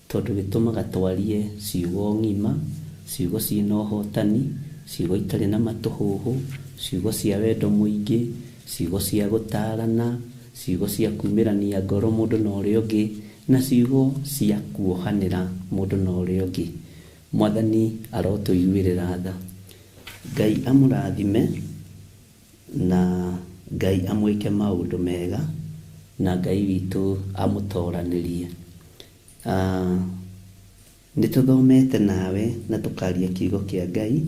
tondũ gĩtũmaga twarie ciugo ng'ima, ciugo ciĩna ũhotani, ciugo itarĩ na matũhũhũ, ciugo cia wendo mũingĩ, ciugo cia gũtarana, ciugo cia kumĩrania ngoro mũndũ na ũrĩa ũngĩ, na ciugo cia kuohanĩra mũndũ na ũrĩa ũngĩ. Mwathani arotũiguĩrĩra tha. Ngai amũrathime na Ngai amwĩke maũndũ mega, na Ngai witũ amũtoranĩrie. Nĩ tũthomete nawe na tũkaria kiugo kĩa Ngai,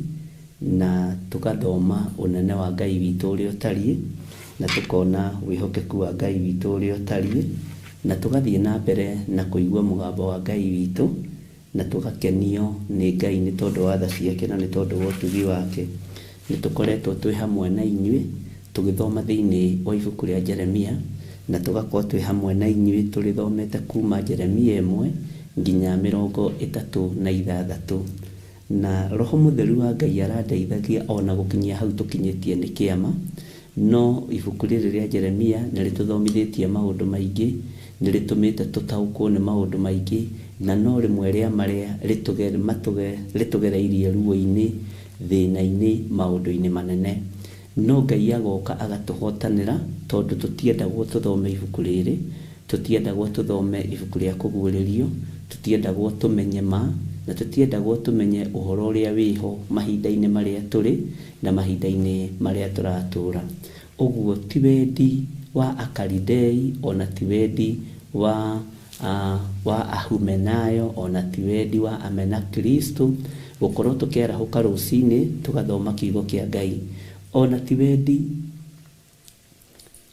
na tũgathoma ũnene wa Ngai witũ ũrĩa ũtariĩ, na tũkona wĩhokeku wa Ngai witũ ũrĩa ũtariĩ, na tũgathiĩ na mbere na kũigua mũgambo wa Ngai witũ, na tũgakenio nĩ Ngai nĩ tondũ wa tha ciake na nĩ tondũ wa ũtugi wake. Nĩ tũkoretwo twĩ hamwe na inyuĩ tũgĩthoma thĩinĩ wa ibuku rĩa Jeremia, na tũgakorwo twĩ hamwe na inyuĩ tũrĩthomete kuma Jeremia 1 nginya 36. Na Roho Mũtheru wa Ngai arandeithagia ona gũkinyia hau tũkinyĩtie nĩ kĩama, no ibuku rĩrĩ rĩa Jeremia nĩ rĩtũthomithĩtie maũndũ maingĩ, nĩ rĩtũmĩte tũtaũkwo nĩ maũndũ maingĩ, na no rĩmwe rĩa marĩa rĩtũgereirie ruo-inĩ, thĩna-inĩ, maũndũ-inĩ manene. No Ngai agoka agatũhotanĩra tondũ tũtiendagwo tũthome ibuku rĩrĩ, tũtiendagwo tũthome ibuku rĩa kũguũrĩrio, tũtiendagwo tũmenye ma, na tũtiendagwo tũmenye ũhoro ũrĩa wĩho mahinda-inĩ marĩa tũrĩ na mahinda-inĩ marĩa tũratũra. Ũguo ti wendi wa Akalidei, ona ti wendi wa Ahumenayo, ona ti wendi wa Amenakristo gũkorwo tũkĩarahũka rũcinĩ tũgathoma kiugo kĩa Ngai, ona ti wendi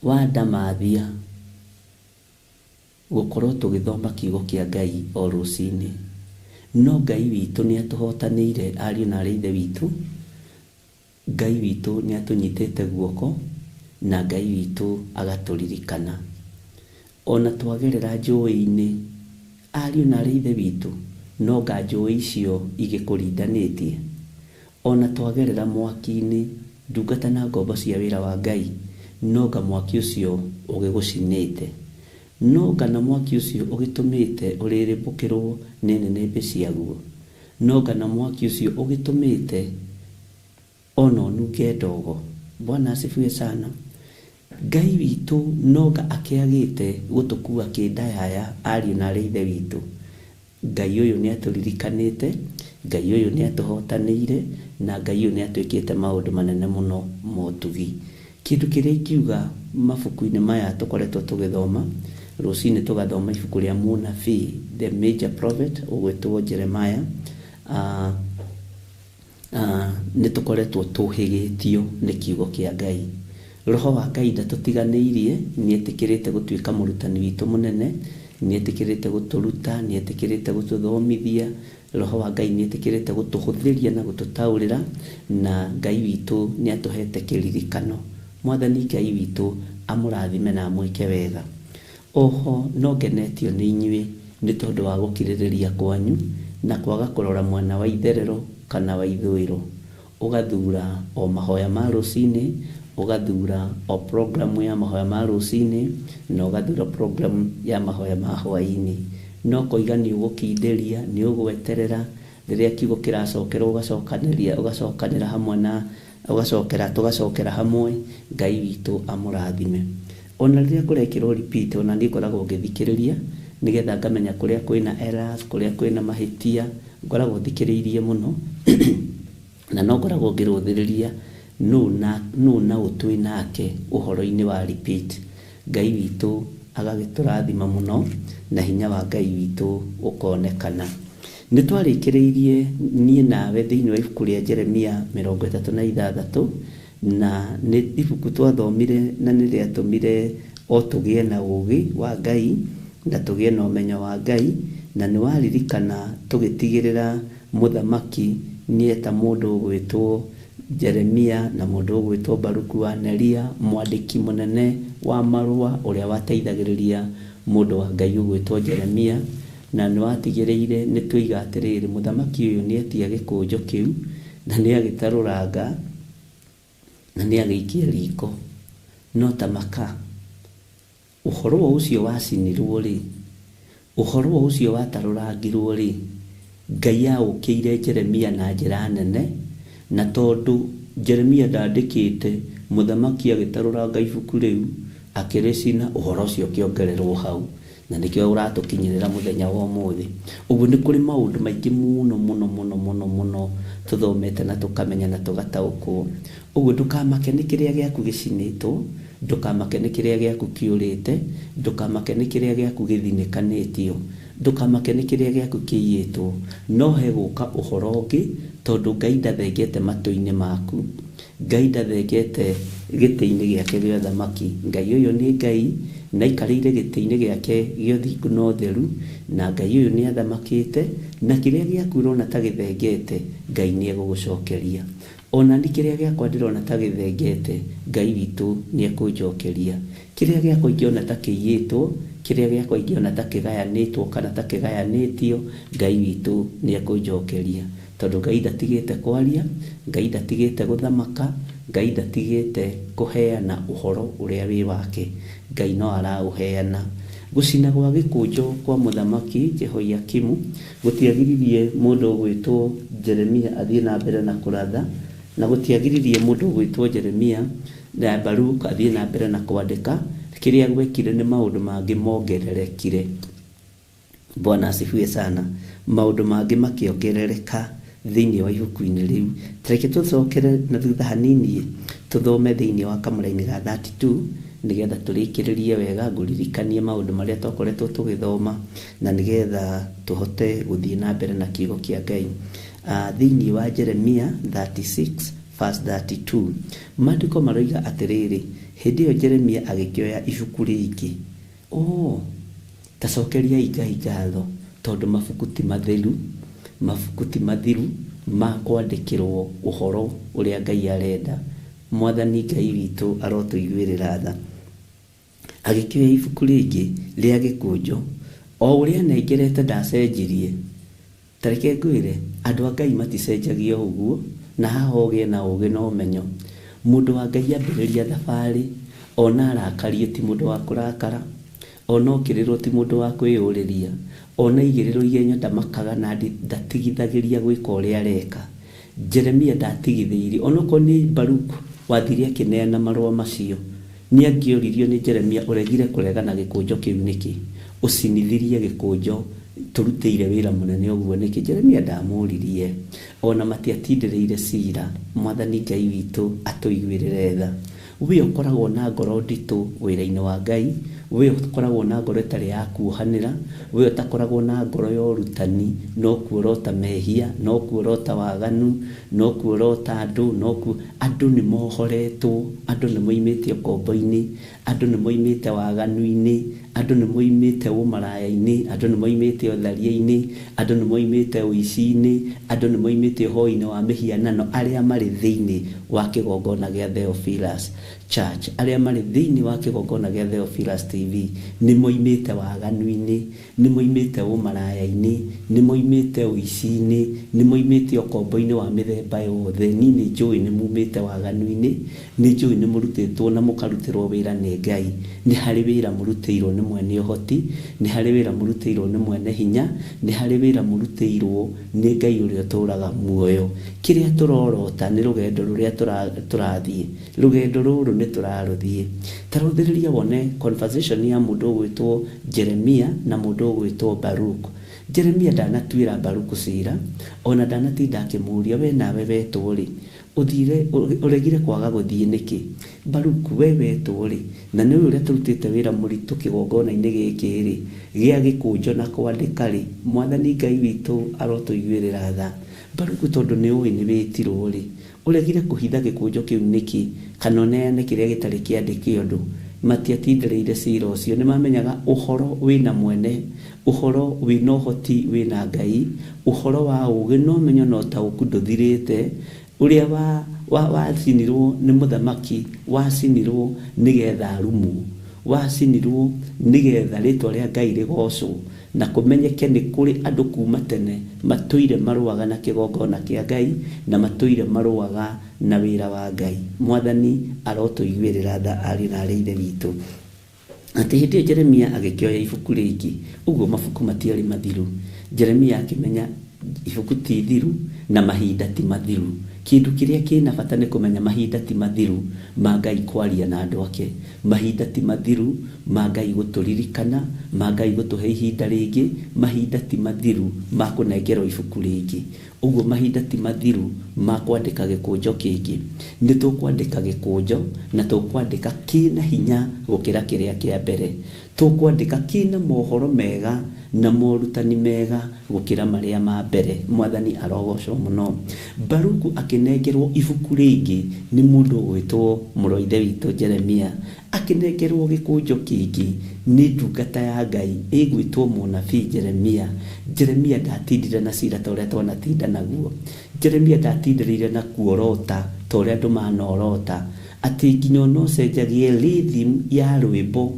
wa Damathia gũkorwo tũgĩthoma kiugo kĩa Ngai o rũcinĩ. No Ngai witũ nĩ atũhotanĩire, ariũ na aarĩ a Ithe witũ. Ngai witũ nĩ atũnyitĩte guoko, na Ngai witũ agatũririkana. Ona twagerera njũĩ-inĩ, ariũ na aarĩ a Ithe witũ, no nga njũĩ icio igĩkũrindanĩtie. Ona twagerera mwaki-inĩ, ndungata na ngombo cia wĩra wa Ngai, no nga mwaki ũcio ũgĩgũcinĩte. No ngana mwaki ũcio ũgĩtũmĩte ũrĩrĩmbũkĩrwo nĩ nĩnĩmbĩ ciaguo. No ngana mwaki ũcio ũgĩtũmĩte ona ũnunge ndogo. Bwana asifiwe sana. Ngai witũ noga akĩagĩte gũtũkua kĩndayaya, ariũ na aarĩ a Ithe witũ. Ngai ũyũ nĩ atũririkanĩte, Ngai ũyũ nĩ atũhotanĩire, na Ngai ũyũ nĩ atwĩkĩte maũndũ manene mũno ma ũtugi. Kĩndũ kĩrĩa ingiuga mabuku-inĩ maya tũkoretwo tũgĩthoma, rũcinĩ tũgathoma ibuku rĩa mũnabii, the major prophet ũgwĩtwo Jeremiah. Nĩ tũkoretwo tũhĩgĩtio nĩ kiugo kĩa Ngai. Roho wa Ngai ndatũtiganĩirie, nĩ etĩkĩrĩte gũtuĩka mũrutani witũ mũnene, nĩ etĩkĩrĩte gũtũruta, nĩ etĩkĩrĩte gũtũthomithia. Roho wa Ngai nĩ etĩkĩrĩte gũtũhũthĩria na gũtũtaũrĩra, na Ngai witũ nĩ atũhete kĩririkano. Mwathani Ngai witũ amũrathime na amwĩke wega. Oho no ngenetio nĩ inyuĩ nĩ tondũ wa gũkirĩrĩria kwanyu na kwaga kũrora mwena wa itherero kana wa ithũĩro. Ũgathura o mahoya ma rũcinĩ, ũgathura o programu ya mahoya ma rũcinĩ, na ũgathura programu ya mahoya ma hwaĩ-inĩ. No kũiga nĩ ũgũkindĩria, nĩ ũgweterera, rĩrĩa kiugo kĩracokerwo ũgacokanĩra hamwe na tũgacokera hamwe. Ngai witũ amũrathime. Ona rĩrĩa kũrekĩrwo repeat, ona niĩ ngoragwo ngĩthikĩrĩria nĩgetha ngamenya kũrĩa kwĩna errors, kũrĩa kwĩna mahĩtia, ngoragwo thikĩrĩirie mũno na no ngoragwo ngĩrũthĩrĩria nũ na ũtwĩ nake ũhoro-inĩ wa repeat. Ngai witũ agagĩtũrathima mũno na hinya wa Ngai witũ ũkonekana. Nĩ twarĩkĩrĩirie niĩ nawe thĩinĩ wa ibuku rĩa Jeremia 36, na nĩ ibuku twathomire na nĩ rĩatũmire o tũgĩe na ũũgĩ wa Ngai na tũgĩe na ũmenyo wa Ngai, na nĩ waririkana tũgĩtigĩrĩra mũthamaki nĩeta mũndũ ũgwĩtwo Jeremia na mundu gwitwo Baruku wa Neria mwandiki munene wa marua uria wateithagiriria mundu wa Ngai gwitwo Jeremia na ni watigiriire ni tuiga atiriri muthamaki uyu ni etia gikunjo kiu na ni agitaruranga na ni agiikia riko no tamaka uhoro ucio wacinirwo ri uhoro ucio watarurangirwo ri Ngai aukire Jeremia na njira nene na tondu Jeremia ndandikite muthamaki agitaruranga ibuku riu akiricina uhoro ucio kiongererwo hau na nikio uratukinyirira muthenya wa umuthi ugu ni kuri maundu maingi muno tuthomete na tukamenya na tugataukwo ugu ndukamake ni kiria giaku gicinitwo ndukamake ni kiria giaku kiurite ndukamake ni kiria giaku githinikanitio ndukamake ni kiria giaku kiyitwo no he guka uhoro ungi tondu Ngai ndathengete matu-ini maku Ngai ndathengete giti-ini giake gĩa thamaki Ngai uyu ni Ngai na ikarire giti-ini giake gĩa thingu no theru na Ngai uyu ni athamakite na kiria giaku urona ta githengete Ngai ni egugucokeria ona ni kiria giakwa ndirona ta githengete Ngai witu ni ekunjokeria kiria giakwa ingiona ta kiyitwo kiria giakwa ingiona ta kigayanitwo kana ta kigayanitio Ngai witu ni ekunjokeria tondu Ngai ndatigite kwaria Ngai ndatigite guthamaka Ngai ndatigite kuheana uhoro uria wi wake Ngai no arauheana gucina gwa gikunjo kwa muthamaki Jehoiakimu gutiagiririe mundu gwitwo Jeremia athie na mbere na kuratha na gutiagiririe mundu gwitwo Jeremia na Baruku athie na mbere na kwandika kiria gwekire ni maundu mangi mongererekire Bwana asifiwe sana maundu mangi makiongerereka thiini wa ibuku-ini riu tareke tucokere na thutha hanini tuthome thiini wa kamuraini ga 32 nigetha turikiririe wega nguririkanie maundu maria twakoretwo tugithoma na nigetha tuhote guthie na mbere na kiugo kia Ngai thiini wa Jeremia 36 verse 32 maandiko maroiga atiriri hindi iyo Jeremia agikioya ibuku ringi tacokeria Ngai ngatho tondu mabuku ti mathiru ma kwandikirwo uhoro uria Ngai arenda mwathani Ngai witu arotuiguirira tha agikioya ibuku ringi ria gikunjo o uria nengerete ndacenjirie tareke ngwire andu a Ngai maticenjagio uguo na haha ugie na ugi no menyo mundu wa Ngai ambiriria thabari ona arakarie ti mundu wa kurakara ona okiriro ti mundu wa kwiyuriria ona igiriro igenya ndamakaga na ndatigithagiria gwika uria areka Jeremia ndatigithiiri ona ko ni Baruku wathiria kineana marua macio ni angioririo ni Jeremia uregire kuregana gikunjo kiu niki ucinithirie gikunjo turutire wira munene uguo niki Jeremia ndamuririe ona matiatindireire cira mwathani Ngai witu atuiguirire tha we ukoragwo na ngoro nditu wira-ini wa Ngai we ukoragwo na ngoro itari ya kuohanira we utakoragwo na ngoro ya urutani no kuorota mehia no kuorota waganu no kuorota andu ni mohoretwo andu ni moimite kombo-ini andu ni moimite waganu-ini andu ni moimite umaraya-ini andu ni moimite utharia-ini andu ni moimite uici-ini andu ni moimite hoi-ini wa mihianano aria mari thiini wa kigongona gia Theophilus Church aria mari thiini wa kigongona gia Theophilus TV ni moimite waganu-ini ni moimite umaraya-ini ni moimite uici-ini ni moimite kombo-ini wa mithemba yothe ni njui ni mumite waganu-ini ni njui ni murutitwo na mukarutirwo wira ni Ngai ni hari wira murutirwo ni mwene uhoti ni hari wira murutirwo ni mwene hinya ni hari wira murutirwo ni Ngai uria turaga muoyo kiria turorota ni rugendo ruria turathie rugendo ruru ni turaruthie taruthiriria wone conversation ya mundu gwitwo Jeremia na mundu gwitwo Baruku Jeremia ndanatuira Baruku cira ona ndanatinda akimuria we nawe wetwo ri uthire uregire kwaga guthie niki Baruku we wetwo ri na ni uria turutite wira muritu kigongona-ini giki ri gia gikunjo na kwandika ri mwathani Ngai witu arotuiguirira tha Baruku tondu ni ui ni witirwo ri uregire kuhitha gikunjo kiu niki kana neane kiria gitari kiandiki undu matiatindireire cira ucio ni mamenyaga uhoro wina mwene uhoro wina uhoti wina Ngai uhoro wa ugi no menyo no ta ukunduthirite uria wacinirwo nĩ mũthamaki, wacinirwo nĩgetha rumu, wacinirwo nĩgetha rĩtwa rĩa Ngai rĩgocwo na kũmenyeke nĩ kũrĩ andũ kuma tene matũire marũaga na kĩgongona kĩa Ngai na matũire marũaga na wĩra wa Ngai. Mwathani arotũiguĩrĩra tha arĩ na arĩ ithe witũ. Atĩ hĩndĩ Jeremia agĩkĩoya ibuku rĩngĩ, ũguo mabuku matiarĩ mathiru. Jeremia akĩmenya ibuku ti thiru na mahinda ti mathiru. Kĩndũ kĩrĩa kĩna bata nĩ kũmenya mahinda ti mathiru ma Ngai kwaria na andũ ake. Mahinda ti mathiru ma Ngai gũtũririkana, ma Ngai gũtũhe ihinda rĩngĩ, mahinda ti mathiru ma kũnengerwo ibuku rĩngĩ. Ũguo mahinda ti mathiru ma kwandĩka gĩkũnjo kĩngĩ. Nĩ tũkwandĩka gĩkũnjo na tũkwandĩka kĩna hinya gũkĩra kĩrĩa kĩa mbere. Tũkwandĩka kĩna mohoro mega na morutani mega gũkĩra marĩa ma mbere. Mwathani arogocwo mũno. Baruku akĩnengerwo ibuku rĩngĩ nĩ mũndũ ũgwĩtwo mũrũ ithe witũ Jeremia. Akĩnengerwo gĩkũnjo kĩngĩ nĩ ndungata ya Ngai ĩgwĩtwo mũnabii Jeremia. Jeremia ndatindire na cira ta ũrĩa twanatinda naguo. Jeremia ndatindĩrĩire na kuorota ta ũrĩa andũ manorota. Atĩ nginya no cenjagie rhythm ya rwĩmbo,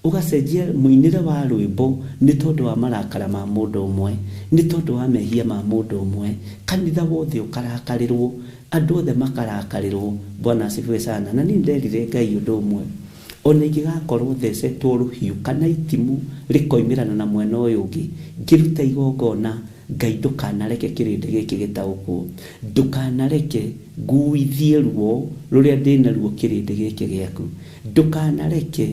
ugacenjia muinire wa rwĩmbo nĩ tondũ wa marakara ma mũndũ ũmwe, nĩ tondũ wa mehia ma mũndũ ũmwe. Kanitha wothe ũkarakarirwo, andũ othe makarakarirwo. Bwana asifiwe sana. Na niĩ nderire Ngai ũndũ ũmwe, ona ingĩgakorwo thecetwo rũhiũ kana itimu rĩkoimĩrana na mwena ũyũ ũngĩ, ngĩruta igongona, Ngai ndũkanareke kĩrĩndĩ gĩkĩ gĩtaũkwo, ndũkanareke nguithie ruo rũrĩa ndĩnaruo kĩrĩndĩ gĩkĩ gĩaku, ndũkanareke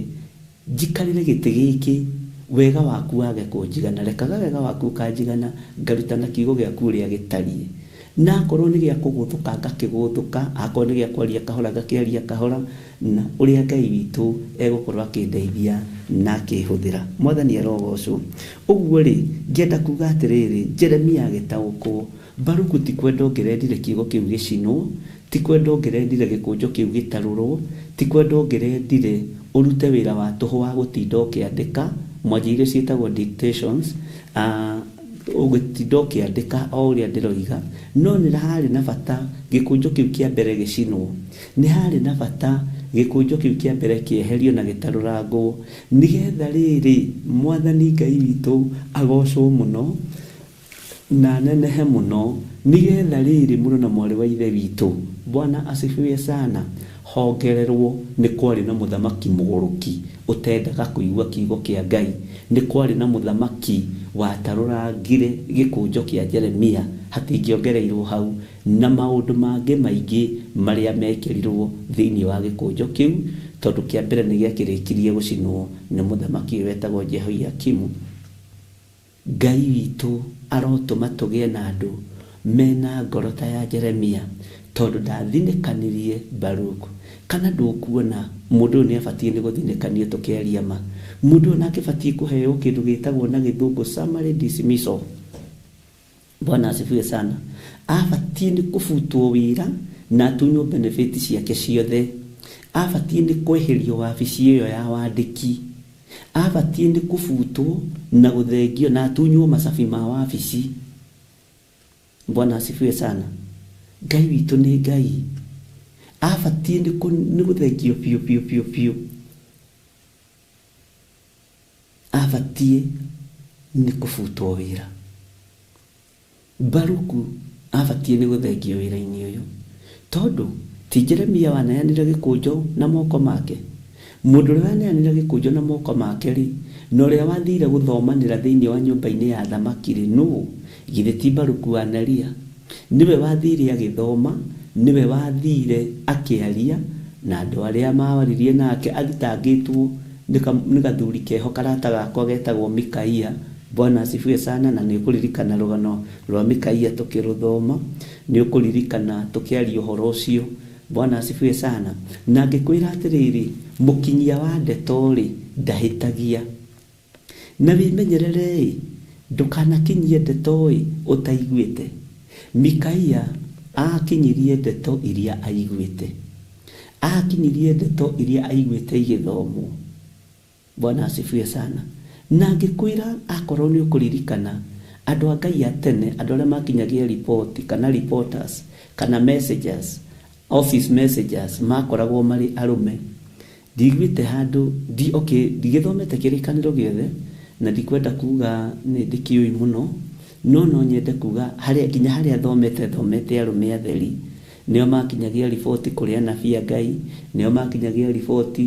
njikarĩre gĩtĩ gĩkĩ wega waku wage kũnjigana. Rekaga wega waku ũkanjigana, ngaruta na kiugo gĩaku ũrĩa gĩtariĩ. Na akorwo nĩ gĩa kũgũthũka ngakĩgũthũka, akorwo nĩ gĩa kwaria kahora ngakĩaria kahora, na ũrĩa Ngai witũ egũkorwo akĩndeithia na akĩhũthĩra. Mwathani arogocwo. Ũguo rĩ, ngĩenda kuga atĩrĩrĩ, Jeremia agĩtaũkwo. Baruku ti kwenda ongerendire kiugo kĩu gĩcinwo, ti kwenda ongerendire gĩkũnjo kĩu gĩtarũrwo, ti kwenda ongerendire urute wĩra wa tũhũ wa gũtinda ũkĩandĩka mwanjia iria ciĩtagwo dictations, ũgĩtinda ũkĩandĩka o ũrĩa ndĩroiga. No nĩ harĩ na bata gĩkũnjo kĩu kĩa mbere gĩcinwo, nĩ harĩ na bata gĩkũnjo kĩu kĩa mbere kĩeherio na gĩtarũrangwo, nĩgetha rĩrĩ Mwathani Ngai witũ agocwo mũno na nenehe mũno, nĩgetha rĩrĩ mũrũ na mwarĩ wa ithe witũ Bwana asifiwe sana, hongererwo nĩ kwarĩ na mũthamaki mũgũrũki ũtendaga kũigua kiugo kĩa Ngai. Nĩ kwarĩ na mũthamaki watarũrangire gĩkũnjo kĩa Jeremia, hatingĩongereirwo hau na maũndũ mangĩ maingĩ marĩa mekerirwo thĩinĩ wa gĩkũnjo kĩu, tondũ kĩa mbere nĩ gĩakĩrĩkirie gũcinwo nĩ mũthamaki wetagwo Jehoiakimu. Ngai witũ arotũma tũgĩe na andũ mena ngoro ta ya Jeremia, tondũ ndathinĩkanirie Baruku. Kana ndũkuona mũndũ ũyũ nĩ abatiĩ nĩ gũthinĩkanio tũkĩaria ma. Mũndũ ũyũ nake abatiĩ kũheo kĩndũ gĩtagwo na gĩthũngũ summary dismissal. Bwana asifiwe sana. Abatiĩ nĩ kũbutwo wĩra na atunywo benefit ciake ciothe. Abatiĩ nĩ kweherio wabici ĩyo ya wandĩki. Abatiĩ nĩ kũbutwo na gũthengio na atunywo macabi ma wabici. Bwana asifiwe sana. Ngai witũ nĩ Ngai. Abatiĩ nĩ gũthengio piũ. Abatiĩ nĩ kũbutwo wĩra. Baruku abatiĩ nĩ gũthengio wĩra-inĩ ũyũ, tondũ ti Jeremia waneanire gĩkũnjo na moko make. Mũndũ ũrĩa waneanire gĩkũnjo na moko make rĩ, na ũrĩa wathire gũthomanĩra thĩinĩ wa nyũmba-inĩ ya thamaki rĩ, nũũ? Githĩ ti Baruku wa Neria? Niwe wathire agĩthoma, niwe wathire akĩaria na andũ arĩa mawaririe nake athitangĩtwo nĩ gathuri keho karata gakwa getagwo Mikaia. Bwana asifiwe sana. Na nĩ ũkũririkana rũgano rwa Mikaia tũkĩrũthoma, nĩ ũkũririkana tũkĩaria ũhoro ũcio. Bwana asifiwe sana. Na ngĩkwĩra atĩrĩrĩ, mũkinyia wa ndeto rĩ ndahĩtagia, na wĩmenyerere ndũkanakinyie ndeto ũtaiguĩte. Mikaia akinyirie ndeto iria aiguĩte, akinyirie ndeto iria aiguĩte igĩthomwo. Bwana asifiwe sana. Na ngĩkwĩra akorwo nĩ ũkũririkana andũ a Ngai a tene, andũ arĩa makinyagia report kana reporters kana messengers, office messengers makoragwo marĩ arume. Ndigwĩte handũ ndigĩthomete kĩrĩkanĩro gĩothe na ndikwenda kuga nĩ ndĩkĩũĩ mũno, no nyende kuga nginya harĩa thomete arume atheri nĩo makinyagia report kũrĩ anabii a Ngai, nĩo makinyagia report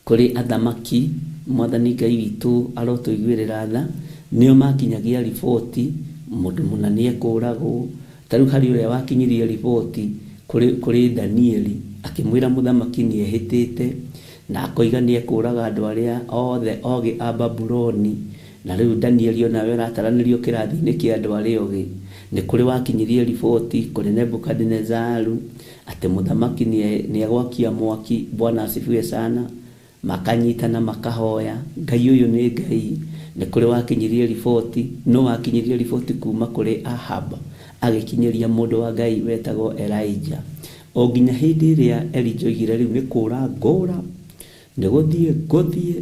kũrĩ athamaki. Mwathani Ngai witũ arotũiguĩrĩra tha, nĩo makinyagia report mũndũ mũna nĩekũragwo. Tarĩu harĩ ũrĩa wakinyirie report kũrĩ Danieli akĩmwĩra mũthamaki nĩehĩtĩte na akoiga nĩekũraga andũ arĩa othe ogĩ a Babuloni, na rĩu Danieli onawe arataranĩrio kĩrathi-inĩ kĩa andũ arĩa ogĩ. Nĩ kũrĩ wakinyirie report kũrĩ Nebukadnezaru atĩ mũthamaki nĩagwakia mwaki. Bwana asifiwe sana. Makanyitana makahoya, Ngai ũyũ nĩ Ngai. Nĩ kũrĩ wakinyirie report, no wakinyirie report kuma kũrĩ Ahab agĩkinyĩria mũndũ wa Ngai wetagwo Elijah. O nginya hĩndĩ ĩrĩa Elijah oigire rĩu nĩ kũra ngũra, nĩ gũthiĩ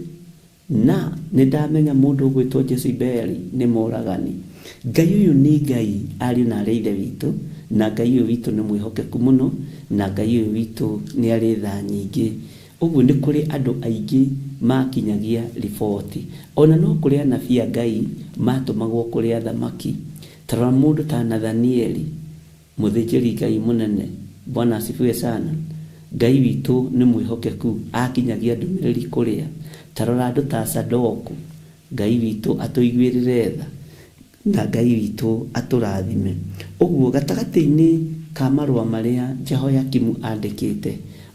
na nĩ ndamenya mũndũ ũgwĩtwo Jezebeli nĩ mũragani. Ngai ũyũ nĩ Ngai, ariũ na aarĩ a Ithe witũ, na Ngai ũyũ witũ nĩ mwĩhokeku mũno, na Ngai ũyũ witũ nĩ arĩ tha nyingĩ. Ũguo nĩ kũrĩ andũ aingĩ makinyagia report. Ona no kũrĩ anabii a Ngai matũmagwo kũrĩ athamaki. Tarora mũndũ ta Nathanieli, mũthĩnjĩri Ngai mũnene. Bwana asifiwe sana. Ngai witũ nĩ mwĩhokeku, akinyagia ndũmĩrĩri kũrĩa. Tarora andũ ta Sadoku, Ngai witũ atũiguĩrĩre tha, na Ngai witũ atũrathime. Ũguo gatagatĩ-inĩ ka marũa marĩa Jehoiakimu andĩkĩte,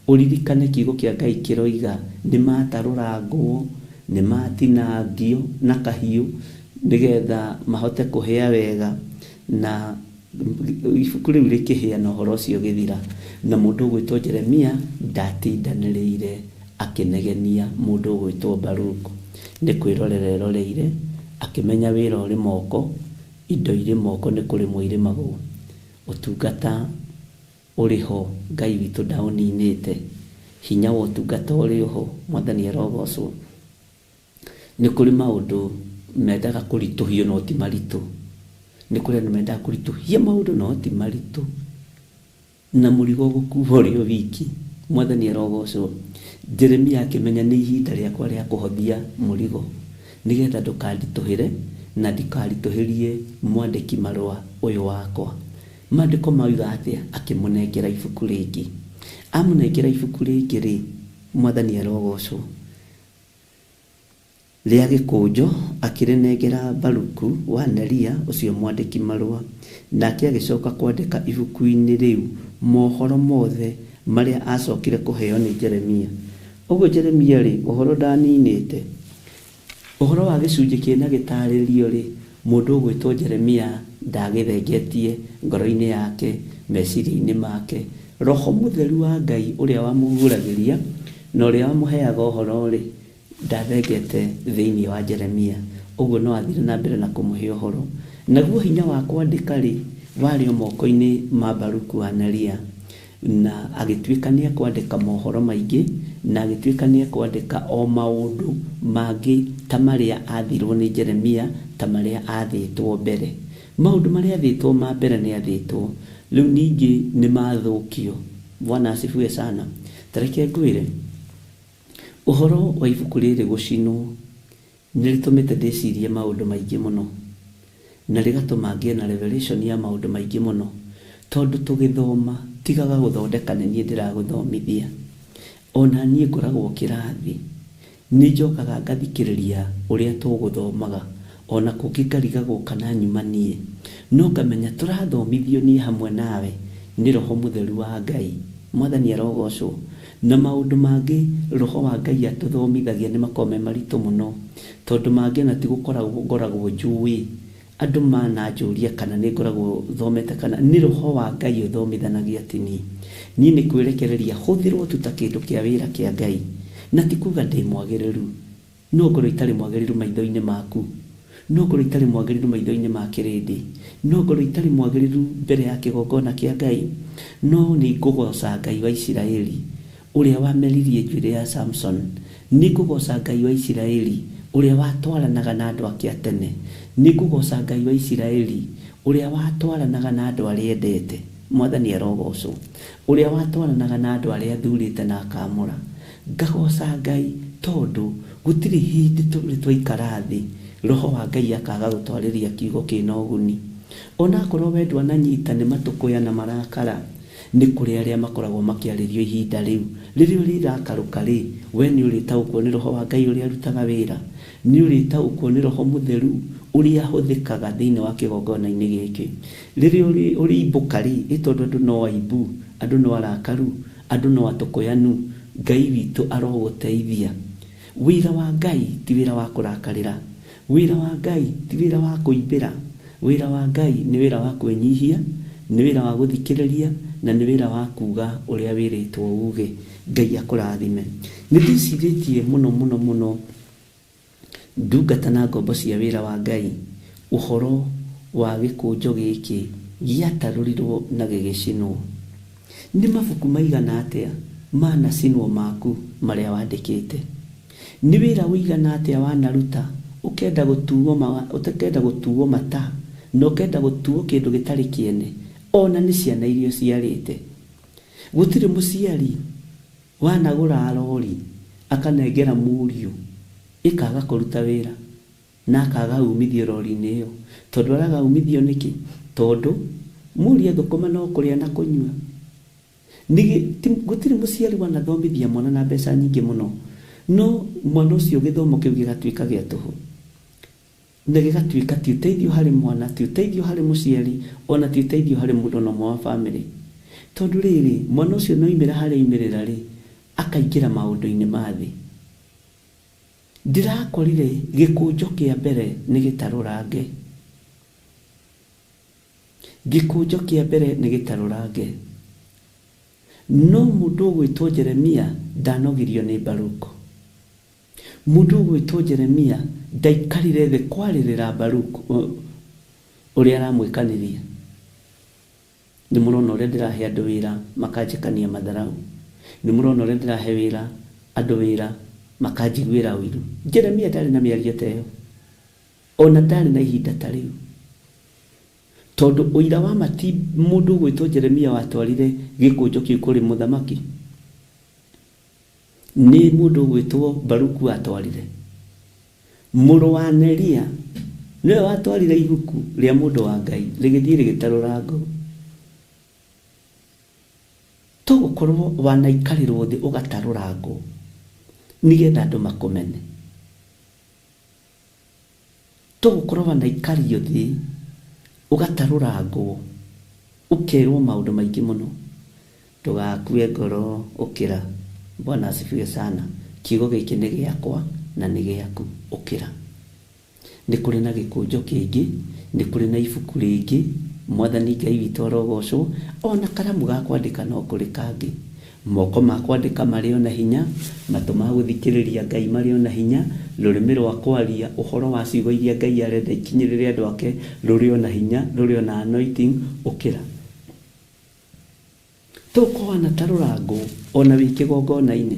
ũririkane kiugo kĩa Ngai kĩroiga nĩ matarũrangwo, nĩ matinangio na kahiũ nĩgetha mahote kũhĩa wega, na ibuku rĩu rĩkĩhĩa ũhoro ũcio gĩthira, na mũndũ ũgwĩtwo Jeremia ndatindanĩrĩire akĩnegenia mũndũ ũgwĩtwo Baruku. Nĩ kwĩrorera eroreire akĩmenya wĩra ũrĩ moko, indo irĩ moko nĩ kũrĩmwo irĩmagwo. Ũtungata ũrĩ ho, Ngai witũ ndaũninĩte. Hinya wa ũtungata ũrĩ ho, Mwathani arogocwo. Nĩ kũrĩ maũndũ mendaga kũritũhio no ti maritũ. Nĩ kũrĩ andũ mendaga kũritũhia maũndũ no ti maritũ, na mũrigo gũkuua ũrĩ o wiki. Mwathani arogocwo. Jeremia akĩmenya nĩ ihinda rĩakwa rĩa kũhothia mũrigo, nĩgetha ndũkaritũhĩre na ndikaritũhĩrie mwandĩki marũa ũyũ wakwa. Maandĩko mauga atĩa? Akĩmũnengera ibuku rĩngĩ. Amũnengera ibuku rĩngĩ rĩ, Mwathani arogocwo, rĩa gĩkũnjo akĩrĩnengera Baruku wa Neria ũcio mwandĩki marũa, nake agĩcoka kwandĩka ibuku-inĩ rĩu mohoro mothe marĩa acokire kũheo nĩ Jeremia. Ũguo Jeremia rĩ, ũhoro ndaninĩte. Ũhoro wa gĩcunjĩ kĩna gĩtarĩrio rĩ, mũndũ ũgwĩtwo Jeremia ndagĩthengetie ngoro-inĩ yake, meciria-inĩ make. Roho Mũtheru wa Ngai ũrĩa wamũhuragĩria na ũrĩa wamũheaga ũhoro rĩ, ndathengete thĩinĩ wa Jeremia. Ũguo no athire na mbere na kũmũhe ũhoro. Naguo hinya wa kwandĩka rĩ, warĩ o moko-inĩ ma Baruku wa Neria, na agĩtuĩka nĩ ekwandĩka mohoro maingĩ, na agĩtuĩka nĩ ekwandĩka o maũndũ mangĩ ta marĩa athirwo nĩ Jeremia, ta marĩa athĩtwo mbere. Maũndũ marĩa athĩtwo ma mbere nĩ athĩtwo, rĩu ningĩ nĩ mathũkio. Bwana asifiwe sana. Tareke ngwĩre, ũhoro wa ibuku rĩrĩ gũcinwo nĩ rĩtũmĩte ndĩcirie maũndũ maingĩ mũno, na rĩgatũma ngĩe na revelation ya maũndũ maingĩ mũno. Tondũ tũgĩthoma tigaga gũthondeka nĩ niĩ ndĩragũthomithia. Ona niĩ ngoragwo kĩrathi, nĩ njokaga ngathikĩrĩria ũrĩa tũgũthomaga, ona kũngĩ ngarigagwo kana nyuma niĩ, no ngamenya tũrathomithio niĩ hamwe nawe nĩ Roho Mũtheru wa Ngai. Mwathani arogocwo. Na maũndũ mangĩ Roho wa Ngai atũthomithagia nĩ makoragwo me maritũ mũno, tondũ mangĩ ona ti ngoragwo njũĩ. Andũ mananjũria kana nĩ ngoragwo thomete kana nĩ Roho wa Ngai ũthomithanagia atĩ niĩ nĩ kwĩrekereria hũthĩrwo tu ta kĩndũ kĩa wĩra kĩa Ngai, na ti kuga ndĩ mwagĩrĩru. No ngorwo itarĩ mwagĩrĩru maitho-inĩ maku, no ngorwo itarĩ mwagĩrĩru maitho-inĩ ma kĩrĩndĩ, no ngorwo itarĩ mwagĩrĩru mbere ya kĩgongona kĩa Ngai, no nĩ ngũgoca Ngai wa Isiraeli ũrĩa wameririe njuĩrĩ ya Samson. Nĩ ngũgoca Ngai wa Isiraeli ũrĩa watwaranaga na andũ ake a tene. nĩngũgoca Ngai wa Isiraeli ũrĩa watwaranaga na andũ arĩa endete. Mwathani arogocwo. Ũrĩa watwaranaga na andũ arĩa athurĩte na akamũra. Ngagoca Ngai tondũ gũtirĩ hĩndĩ twaikara thĩ Roho wa Ngai akaga gũtwarĩria kiugo kĩna ũguni. Ona akorwo we ndwananyita nĩ matũkũya na marakara, nĩ kũrĩ arĩa makoragwo makĩarĩrio ihinda rĩu. Rĩrĩa rĩrakarũka rĩ, we nĩ ũrĩtaũkwo nĩ Roho wa Ngai ũrĩa arutaga wĩra, nĩ ũrĩtaũkwo nĩ Roho Mũtheru ũrĩa ahũthĩkaga thĩinĩ wa kĩgongona-inĩ gĩkĩ. Rĩrĩa ũrĩimbũka rĩ, tondũ andũ no aibu, andũ no arakaru, andũ no atũkũyanu, Ngai witũ arogũteithia. Wĩra wa Ngai ti wĩra wa kũrakarĩra, wĩra wa Ngai ti wĩra wa kũimbĩra, wĩra wa Ngai nĩ wĩra wa kwĩnyihia, nĩ wĩra wa gũthikĩrĩria, na nĩ wĩra wa kuga ũrĩa wĩrĩtwo uge. Ngai akũrathime. Nĩ ndĩcirĩtie mũno ndungata na ngombo cia wĩra wa Ngai ũhoro wa gĩkũnjo gĩkĩ gĩatarũrirwo na gĩgĩcinwo. Nĩ mabuku maigana atĩa manacinwo maku marĩa wandĩkĩte? Nĩ wĩra ũigana atĩa wanaruta ũkenda gũtuo mata na ũkenda gũtuo kĩndũ gĩtarĩ kĩene, ona nĩ ciana iria ciarĩte? Gũtirĩ mũciari wanagũra rori akanengera mũriũ ikaga kũruta wĩra na akaga umithio rori-inĩ ĩyo. Tondũ araga umithio nĩkĩ? Tondũ mũriũ thũkũma no kũrĩa na kũnyua. Gũtirĩ mũciari wanathomithia mwana na mbeca nyingĩ mũno, no mwana ũcio gĩthomo kĩu gĩgatuĩka gĩa tũhũ, na gĩgatuĩka ti ũteithio harĩ mwana, ti ũteithio harĩ mũciari, ona ti ũteithio harĩ mũndũ na ũmwe wa bamĩrĩ. Tondũ rĩrĩ, mwana ũcio no imĩra harĩ imĩrĩra rĩ, akaingĩra maũndũ-inĩ ma thĩ. Ndĩrakorire gĩkũnjo kĩa mbere nĩ gĩtarũrange. Gĩkũnjo kĩa mbere nĩ gĩtarũrange. No mũndũ ũgwĩtwo Jeremia ndanogirio nĩ Baruku. Mũndũ ũgwĩtwo Jeremia ndaikarire thĩ kwarĩrĩra Baruku ũrĩa aramwĩkanĩria. Nĩ mũrona ũrĩa ndĩrahe andũ wĩra makanjĩkania matharau. Nĩ mũrona ũrĩa ndĩrahe wĩra andũ wĩra makanjiguĩra ũiru. Jeremia ndarĩ na mĩario ta ĩyo, ona ndarĩ na ihinda ta rĩu. Tondũ ũira wa mati mũndũ ũgwĩtwo Jeremia watwarire gĩkũnjo kĩu kũrĩ mũthamaki, nĩ mũndũ ũgwĩtwo Baruku watwarire. Mũrũ wa Neria nĩwe watwarire ibuku rĩa mũndũ wa Ngai rĩgĩthiĩ rĩgĩtarũrangwo. Tũgũkorwo wanaikarĩrwo thĩ ũgatarũrangwo nĩgetha andũ makũmene. Tũgũkorwo wanaikario thĩ ũgatarũrangwo ũkerwo maũndũ maingĩ mũno. Ndũgakue ngoro ũkĩra. Bwana asifiwe sana. Kiugo gĩkĩ nĩ gĩakwa na nĩ gĩaku, ũkĩra. Nĩ kũrĩ na gĩkũnjo kĩngĩ, nĩ kũrĩ na ibuku rĩngĩ. Mwathani Ngai witũ arogocwo. Ona karamu ga kwandĩka no kũrĩ kangĩ, moko ma kwandĩka marĩ na hinya, matũ ma gũthikĩrĩria Ngai marĩ na hinya, rũrĩmĩ rwa kwaria ũhoro wa ciugo iria Ngai arenda ikinyĩrĩre andũ ake rũrĩ na hinya, rũrĩ na anointing, ũkĩra. Tũkorwo na tarũrangwo ona wĩ kĩgongona-inĩ,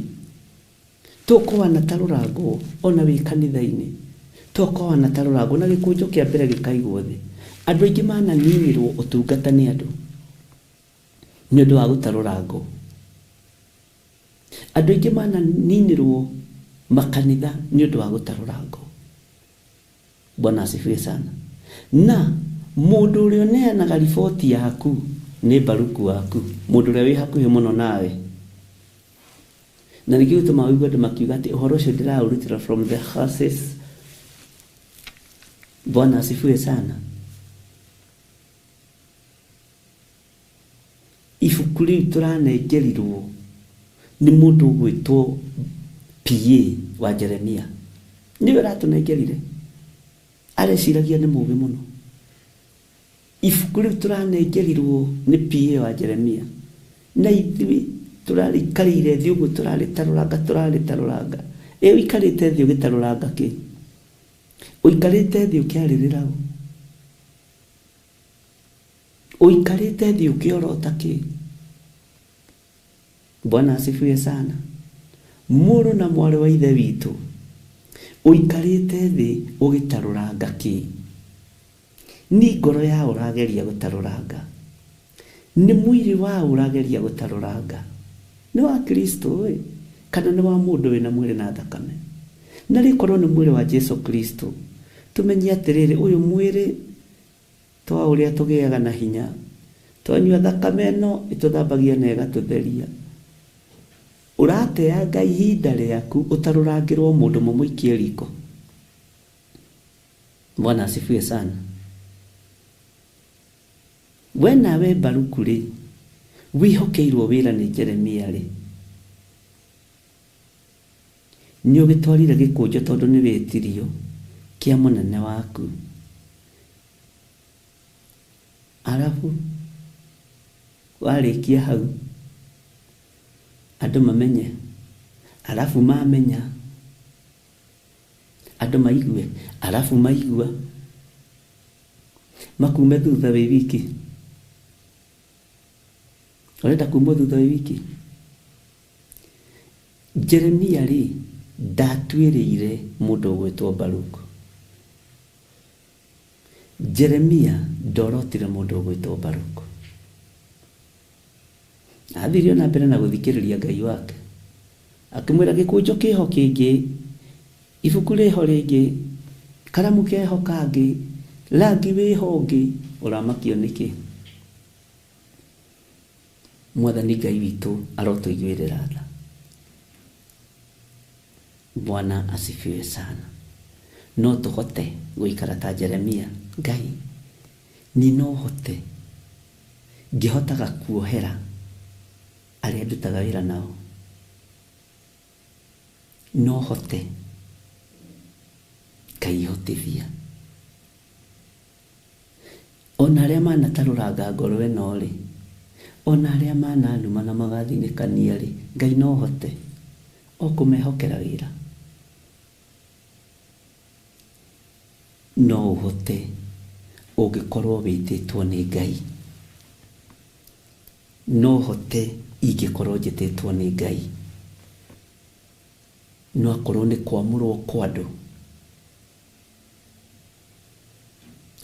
tũkorwo na tarũrangwo ona wĩ kanitha-inĩ, tũkorwo na tarũrangwo na gĩkũnjo kĩa mbere gĩkaigwo thĩ. Andũ aingĩ mananinĩrwo ũtungata nĩ andũ nĩ ũndũ wa gũtarũrangwo. Andũ aingĩ mananinĩrwo makanitha nĩ ũndũ wa gũtarũrangwo. Bwana asifiwe sana. Na mũndũ ũrĩa ũneanaga riboti yaku nĩ Baruku waku, mũndũ ũrĩa wĩ hakuhĩ mũno nawe. Na nĩkĩo gĩtũmaga ũigue andũ makiuga atĩ ũhoro ũcio ndĩraũrutĩra from the horses. Bwana asifiwe sana. Ibuku rĩu tũranengerirwo nĩ mũndũ ũgwĩtwo PA wa Jeremia. Nĩwe aratũnengerire, areciragia nĩ mũũgĩ mũno. Ibuku rĩu tũranengerirwo nĩ PA wa Jeremia, na ithuĩ tũrarĩikarĩire thĩ ũguo tũrarĩtarũranga. Ũikarĩte thĩ ũgĩtarũranga kĩ? Ũikarĩte thĩ ũkĩarĩrĩra ũ? Ũikarĩte thĩ ũkĩorota kĩ? Bwana asifiwe sana. Mũrũ na mwarĩ wa ithe witũ, ũikarĩte thĩ ũgĩtarũranga kĩ? ni ngoro ya urageria gutaruranga, ni mwili wa urageria gutaruranga, ni wa Kristo kana ni wa mundu wina mwili na thakame. Na rikorwo ni mwili wa Jesu Kristo, tumenye atiriri uyu mwili twa uria tugiaga na hinya, twanyua thakame no ituthambagia na igatutheria. Urateanga ihinda riaku utarurangirwo mundu mumwikie riko. Bwana asifiwe sana. Wena we Baruku ri wihokeirwo wira ni Jeremia ri, ni ugitwarire gikunjo tondu ni witirio kia munene waku. Alafu warikia hau andu mamenye, alafu mamenya, andu maigue, alafu maigua, makume thutha wi wiki. Urenda kumwo thutha wi wiki? Jeremia ri ndatwirire mundu gwitwo Baruku. Jeremia ndorotire mundu gwitwo Baruku. Athirio na mbere na guthikiriria Ngai wake, akimwira gikunjo kiho kingi, ibuku riho ringi, karamu keho kangi, rangi wiho ngi, uramakio niki? Mwathani Ngai witu arotuiguirira tha. Bwana asifiwe sana. No tuhote guikara ta Jeremia. Ngai ni no hote ngihotaga kuohera aria ndutaga wira nao. No hote kaihotithia ona aria manataruranga ngoro ino ri, ona aria mananuma na magathinikania ri, Ngai no hote okumehokera wira. No hote ugikorwo wititwo ni Ngai. No hote ingikorwo njititwo ni Ngai. No akorwo ni kwamurwo kwa andu,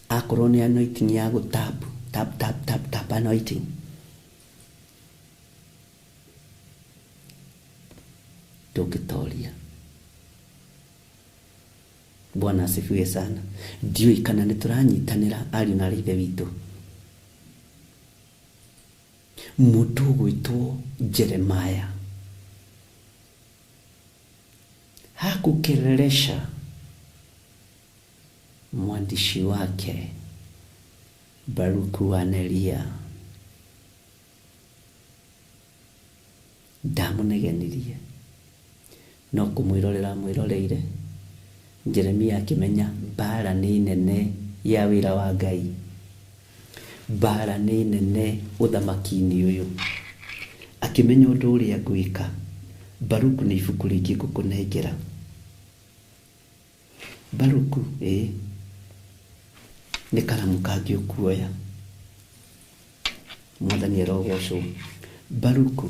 akorwo ni anointing ya gutabu, tap anointing, ndungitoria. Bwana asifiwe sana. Ndioi kana nituranyitanira ari na rithe witu. Mundu gwitwo Jeremia hakukelelesha mwandishi wake Baruku wa Neria. Ndamunegenirie no kumwirorera mwirorere. Jeremia akimenya bara ni nene ya wira wa Ngai, bara ni nene uthamakini uyu. Akimenya undu uria gwika, Baruku ni ibuku ringi gukunengera. Baruku ni karamu kangi ukuoya. Mwathani arogocwo. Baruku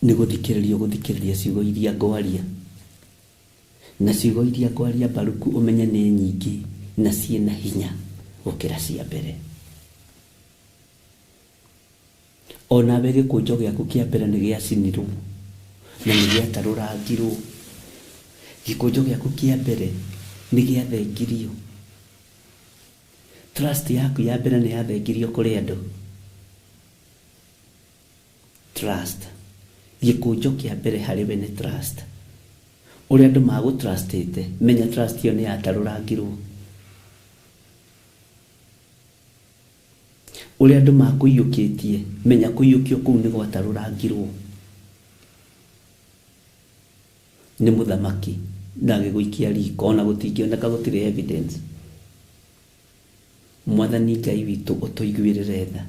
ni guthikiriria ciugo iria ngwaria, na ciugo iria ngwaria Baruku umenye ni nyingi na ciena hinya gukira cia mbere. Ona we gikunjo giaku kia mbere ni giacinirwo na ni giatarurangirwo. Gikunjo giaku kia mbere ni giathengirio. Trust yaku ya mbere ni yathengirio kuri andu. Trust gikunjo kia mbere hariwe ni trust. Uri andu magutrustite, menya trust yo ni yatarurangirwo. Uri andu makuyukitie, menya kuyukio kuu ni gwatarurangirwo. Ni muthamaki ndage guikia riko ona gutingioneka gutire evidence. Mwathani Ngai witu utuiguirire tha.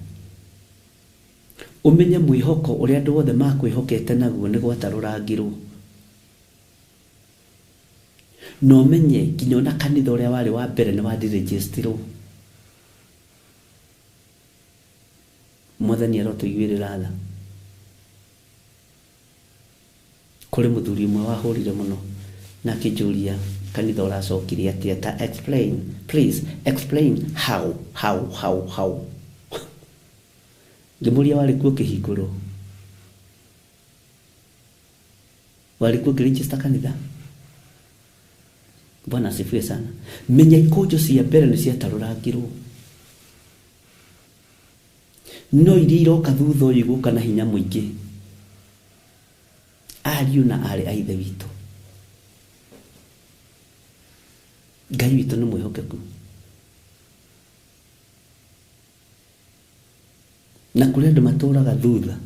Umenye mwihoko uria andu othe makwihokete naguo ni gwatarurangirwo. No menye nginya ona kanitha uria wari wa mbere ni wadirejistirwo. Mwathani arotuiguirira tha. Kuri muthuri mwe wahurire muno na kijuria kanitha ũracokire atĩa ta explain, please explain how ngĩmũria warĩ kuo kĩhingũrwo, warĩ kuo kĩregister kanitha. Bwana asifiwe sana. Menya ikojo cia mbere nĩ ciatarũrangirwo, no iria iroka thutha ũyũ igũka na hinya mũingĩ, ariũ na arĩ a ithe witũ. Ngai witũ nĩ mwĩhokeku, na kũrĩ andũ matũraga thutha,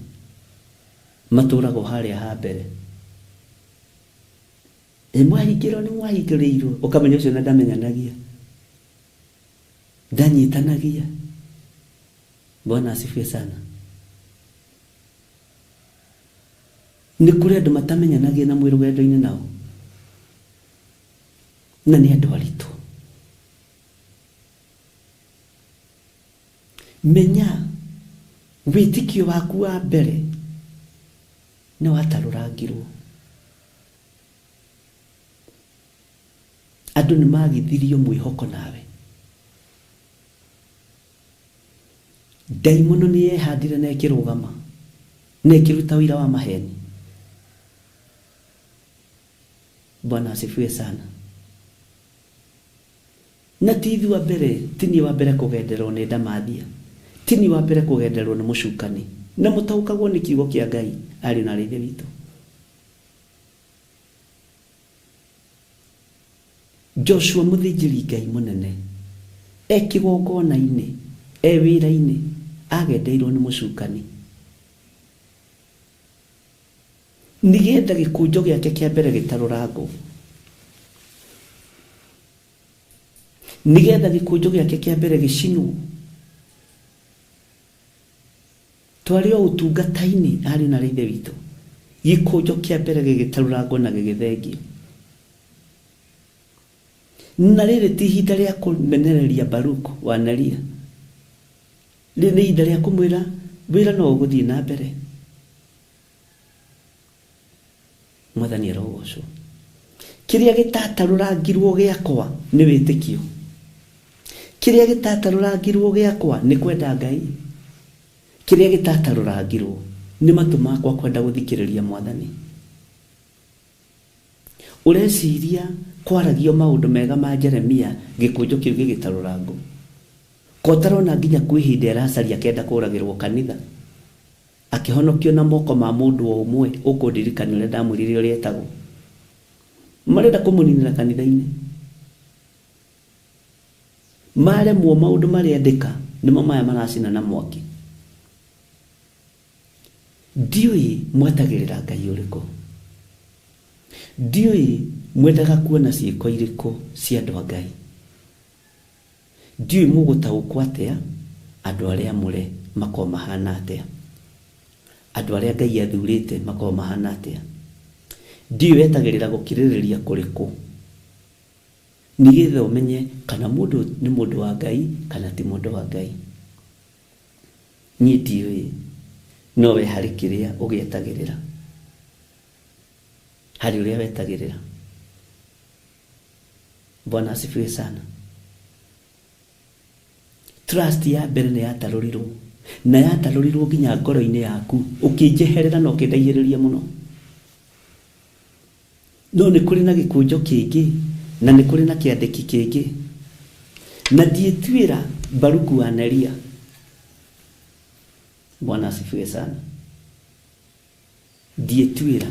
matũraga harĩa ha mbere. Mwahingĩrwo nĩ mwahingĩrĩirwo, ũkamenya ũcio na ndamenyanagia, ndanyitanagia. Bwana asifiwe sana. Nĩ kũrĩ andũ matamenyanagia na mwĩ rũgendo-inĩ nao, na nĩ andũ aritũ. Menya wĩtĩkio waku wa mbere nĩ watarũrangirwo. Andũ nĩ magithirio mwĩhoko nawe. Daimono nĩ yehandire na ĩkĩrũgama, na ĩkĩruta wĩra wa maheni. Bwana asifiwe sana. Na tithi wa mbere, tini wa mbere kũgenderwo nĩ ndamathia, tini wa mbere kũgenderwo nĩ mũcukani, na mũtaũkagwo nĩ kiugo kĩa Ngai arĩ na ithe witũ. Joshua mũthĩnjĩri Ngai mũnene kĩgongona-inĩ, wĩra-inĩ, agendeirwo nĩ mũcukani, nĩgetha gĩkũnjo gĩake kĩa mbere gĩtarũrangwo, nĩgetha gĩkũnjo gĩake kĩa mbere gĩcinwo. Twarĩ o ũtungata-inĩ arĩ na ithe witũ, gĩkũnjo kĩa mbere gĩgĩtarũrangwo na gĩgĩthengio. Na rĩrĩ ti ihinda rĩa kũmenereria Baruku wa Neria, rĩrĩ nĩ ihinda rĩa kũmwĩra wĩra no ũgũthiĩ na mbere. Mwathani arogocwo. Kĩrĩa gĩtatarũrangirwo gĩakwa nĩ wĩtĩkio, kĩrĩa gĩtatarũrangirwo gĩakwa nĩ kwenda Ngai, kĩrĩa gĩtatarũrangirwo nĩ matũ makwa kwenda gũthikĩrĩria Mwathani. Ũreciria kwaragio maũndũ mega ma Jeremia gĩkũnjo kĩu gĩgĩtarũrangwo, kotarona nginya kwĩ hĩndĩ aracaria kenda kũragĩrwo kanitha, akĩhonokio na moko ma mũndũ o ũmwe. Ũkũndirikania ũrĩa ndamwĩrire ũrĩa etagwo, marenda kũmũninĩra kanitha-inĩ, maremwo maũndũ marĩa andĩka nĩmo maya maracina na mwaki. Ndiũĩ mwetagĩrĩra Ngai ũrĩkũ, ndiũĩ mwendaga kuona ciĩko irĩkũ cia andũ a Ngai, ndiũĩ mũgũtaũkwo atĩa andũ arĩa mũre makorwo mahana atĩa, andũ arĩa Ngai athurĩte makorwo mahana atĩa, ndiũĩ wetagĩrĩra gũkirĩrĩria kũrĩkũ, nĩgetha ũmenye kana mũndũ nĩ mũndũ wa Ngai kana ti mũndũ wa Ngai. Niĩ ndiũĩ, no we harĩ kĩrĩa ũgĩetagĩrĩra, harĩ ũrĩa wetagĩrĩra. Bwana asifiwe sana. Trust ya mbere nĩ yatarũrirwo, na yatarũrirwo nginya ngoro-inĩ yaku, ũkĩnjeherera na ũkĩndaihĩrĩria mũno. No nĩ kũrĩ na gĩkũnjo kĩngĩ, na nĩ kũrĩ na kĩandĩki kĩngĩ, na ndiĩtuĩra Baruku wa Neria. Bwana asifiwe sana. Ndiĩtuĩra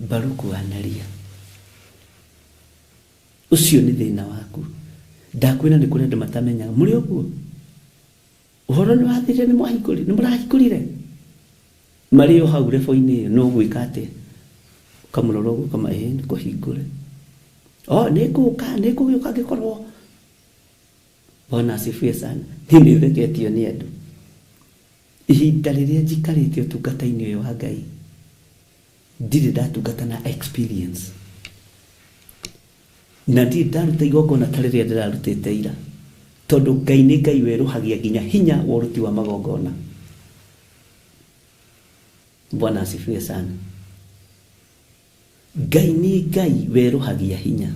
Baruku wa Neria. Ũcio nĩ thĩna waku. Ndakwĩra nĩ kũrĩ andũ matamenyaga. Mũrĩ ũguo? Ũhoro nĩ wathire, nĩ mũrahingũrire. Marĩ o hau rebo-inĩ ĩyo, no gwĩka atĩa? Ũkamũrora ũguo kama nĩ kũhingũre. Nĩ ngũgĩũka ngĩkorwo. Bwana asifiwe sana. Niĩ nĩ theketio nĩ andũ. Ihinda rĩrĩa njikarĩte ũtungata-inĩ ũyũ wa Ngai, ndirĩ ndatungata na experience, na ndirĩ ndaruta igongona ta rĩrĩa ndĩrarutĩte ira, tondũ Ngai nĩ Ngai werũhagia nginya hinya wa ũruti wa magongona. Bwana asifiwe sana. Ngai nĩ Ngai werũhagia hinya.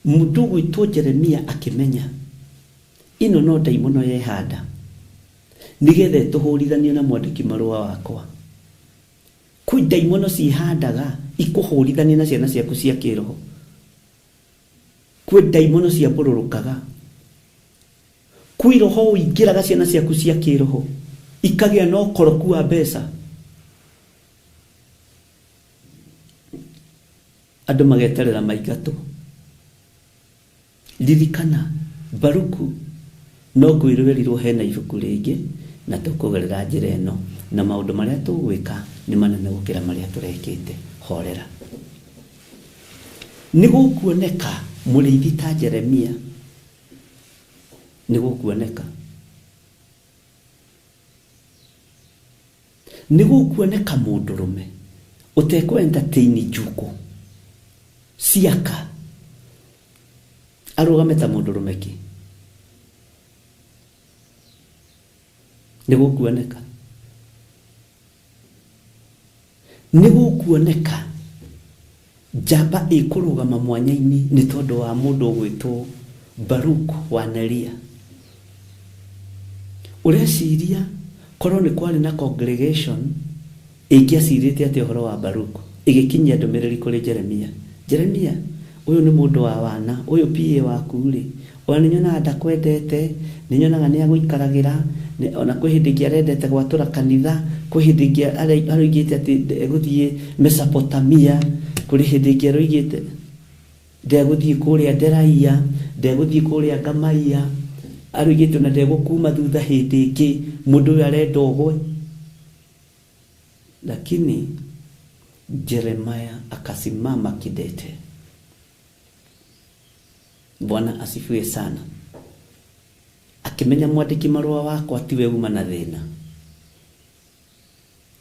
Mũndũ gwĩtwo Jeremia akĩmenya ĩno no ndaimono yehanda nĩgetha tũhũrithanio na mwandĩki marũa wakwa. Kwĩ ndaimono cihandaga ikũhũrithania na ciana ciaku cia kĩroho. Kwĩ ndaimono ciambũrũrũkaga. Kwĩ roho ingĩraga ciana ciaku cia kĩroho ikagĩa na ũkoroku wa mbeca. Andũ mageterera maingatũ. Ririkana Baruku no kwĩrĩrĩrwo hena ibuku rĩngĩ na tũkũgerera njĩra ĩno na maũndũ marĩa tũgwĩka nĩ manene gũkĩra marĩa tũrekĩte. Horera. Nĩgũkuoneka mũrĩithi ta Jeremia. Nĩgũkuoneka. Nĩgũkuoneka mũndũrũme ũtekũ entertain njuko. Siaka. Arũgame ta mũndũrũme ki. Nĩgũkuoneka. Nĩgũkuoneka njamba ĩkũrũgama mwanya-inĩ nĩ tondũ wa mũndũ ũgwĩtwo Baruku wa Neria. Ũreciria korwo nĩ kwarĩ na congregation ĩngĩacirĩte atĩ ũhoro wa Baruku ĩgĩkinyia ndũmĩrĩri kũrĩ Jeremia. Jeremia, ũyũ nĩ mũndũ wa wana, ũyũ PA waku rĩ, ona nĩnyonaga ndakwendete, nĩnyonaga nĩagũikaragĩra, ona kwĩ hĩndĩ ĩngĩ arendete gwatũra kanitha, kwĩ hĩndĩ ĩngĩ aroigĩte atĩ egũthiĩ Mesopotamia, kũrĩ hĩndĩ ĩngĩ aroigĩte ndegũthiĩ kũrĩa Delaia, ndegũthiĩ kũrĩa Gamaia, aroigĩte ona ndegũkuma thutha hĩndĩ ĩngĩ, mũndũ ũyũ arenda ũgwe. Lakini Jeremiah akasimama kidete. Bwana asifiwe sana. Akimenya mwandĩki marũa wakwa tiwe uma na thĩna.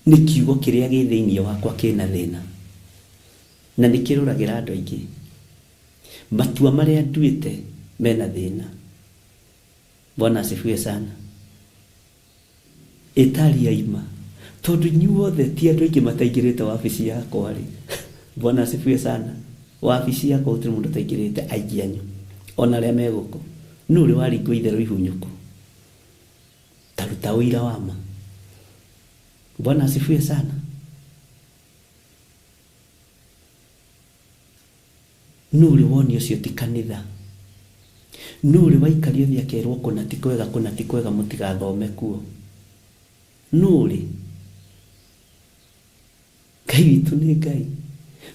Nĩ kiugo kĩrĩa gĩ thĩinĩ wakwa kĩna thĩna. Na nĩ kĩrũragĩra andũ aingĩ. Matua marĩa nduĩte mena thĩna. Bwana asifiwe sana. Italia ima. Tondũ inyuothe ti andũ aingĩ mataingĩrĩte wabici yakwa rĩ. Bwana asifiwe sana. Wabici yakwa gũtirĩ mũndũ ataingĩrĩte aingĩ anyu. Ona arĩa megũkũ. Nũ ũrĩ waringwo itherũ ihunyũku. Taruta ũira wa ma. Bwana asifiwe sana. Nũ ũrĩ woni ũcio ti kanitha. Nũ ũrĩ waikario thĩ akerwo kũna ti kwega mũtigathome kuo. Nũ ũrĩ. Ngai witũ nĩ Ngai.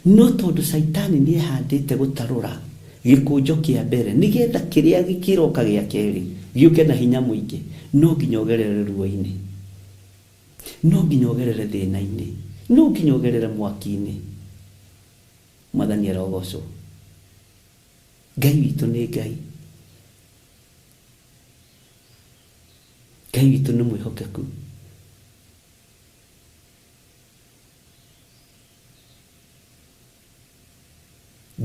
No tondũ Saitani nĩ ehandĩte gũtarũra gĩkũnjo kĩa mbere nĩgetha kĩrĩa gĩkĩroka gĩa kerĩ gĩũke na hinya mũingĩ, no nginya ũgerere ruo-inĩ, no nginya ũgerere thĩna-inĩ, no nginya ũgerere mwaki-inĩ. Mwathani arogocwo. Ngai witũ nĩ Ngai. Ngai witũ nĩ mwĩhokeku.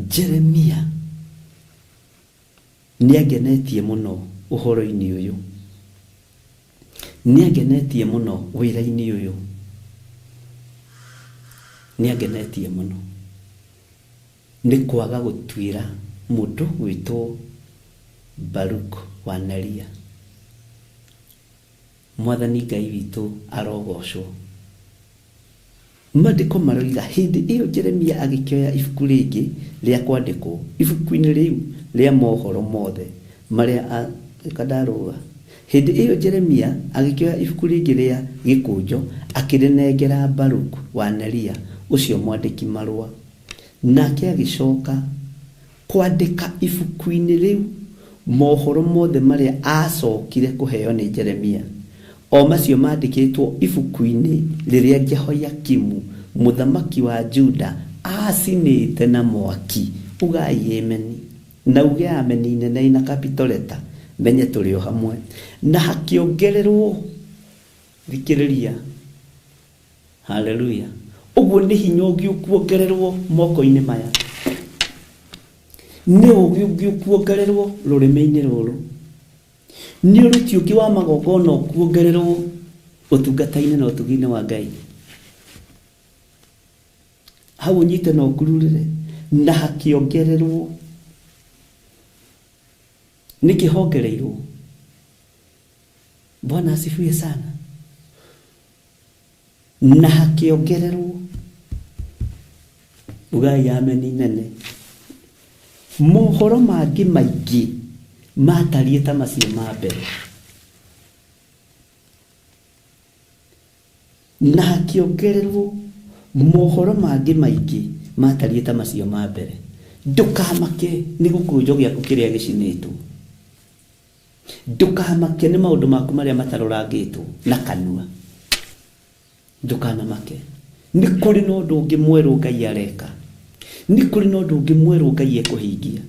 Jeremia nĩagenetie mũno ũhoro-inĩ ũyũ, nĩagenetie mũno wĩra-inĩ ũyũ, nĩagenetie mũno nĩ kwaga gũtuĩra mũndũ gwĩtwo Baruku wa Neria. Mwathani Ngai witũ arogocwo. Maandĩko maroiga hĩndĩ ĩyo Jeremia agĩkĩoya ibuku rĩngĩ rĩa kwandĩkwo, ibuku-inĩ rĩu rĩa mohoro mothe marĩa kandarũga. Hĩndĩ ĩyo Jeremia agĩkĩoya ibuku rĩngĩ rĩa gĩkũnjo akĩrĩnengera Baruku wa Neria ũcio mwandĩki marũa, nake agĩcoka kwandĩka ibuku-inĩ rĩu mohoro mothe marĩa acokire kũheo nĩ Jeremia. O macio maandĩkĩtwo ibuku-inĩ rĩrĩa Jehoiakimu mũthamaki wa Juda acinĩte na mwaki. Ugai ameni. Na uge ameni nene na capital letter. Menye tũrĩ o hamwe. Na hakĩongererwo thikĩrĩria. Hallelujah. Ũguo nĩ hinya ũngĩkuongererwo moko-inĩ maya. Nĩ ũngĩkuongererwo rũrĩmĩ-inĩ rũrũ. Nĩ ũruti ũngĩ wa magongona ũkuongererwo ũtungata-inĩ na ũtugi-inĩ wa Ngai. Hau ũnyite na ũkururĩre na hakĩongererwo nikihongereirwo. Bwana asifiwe sana. Na hakiongererwo ugai ya meni nene. Mohoro mangi maingĩ matariĩ ta macio ma mbere. Na hakiongererwo mohoro mangi maingĩ matariĩ ta macio ma mbere. Ndukamake nĩ gũkũnjwo gĩaku kĩrĩa gĩcinĩtwo. Ndukamake nĩ maũndũ maku marĩa matarorangĩtwo na kanua. Ndukanamake. Nĩ kũrĩ na ũndũ ũngĩ mwerũ Ngai areka. Nĩ kũrĩ na ũndũ ũngĩ mwerũ Ngai ekũhingia.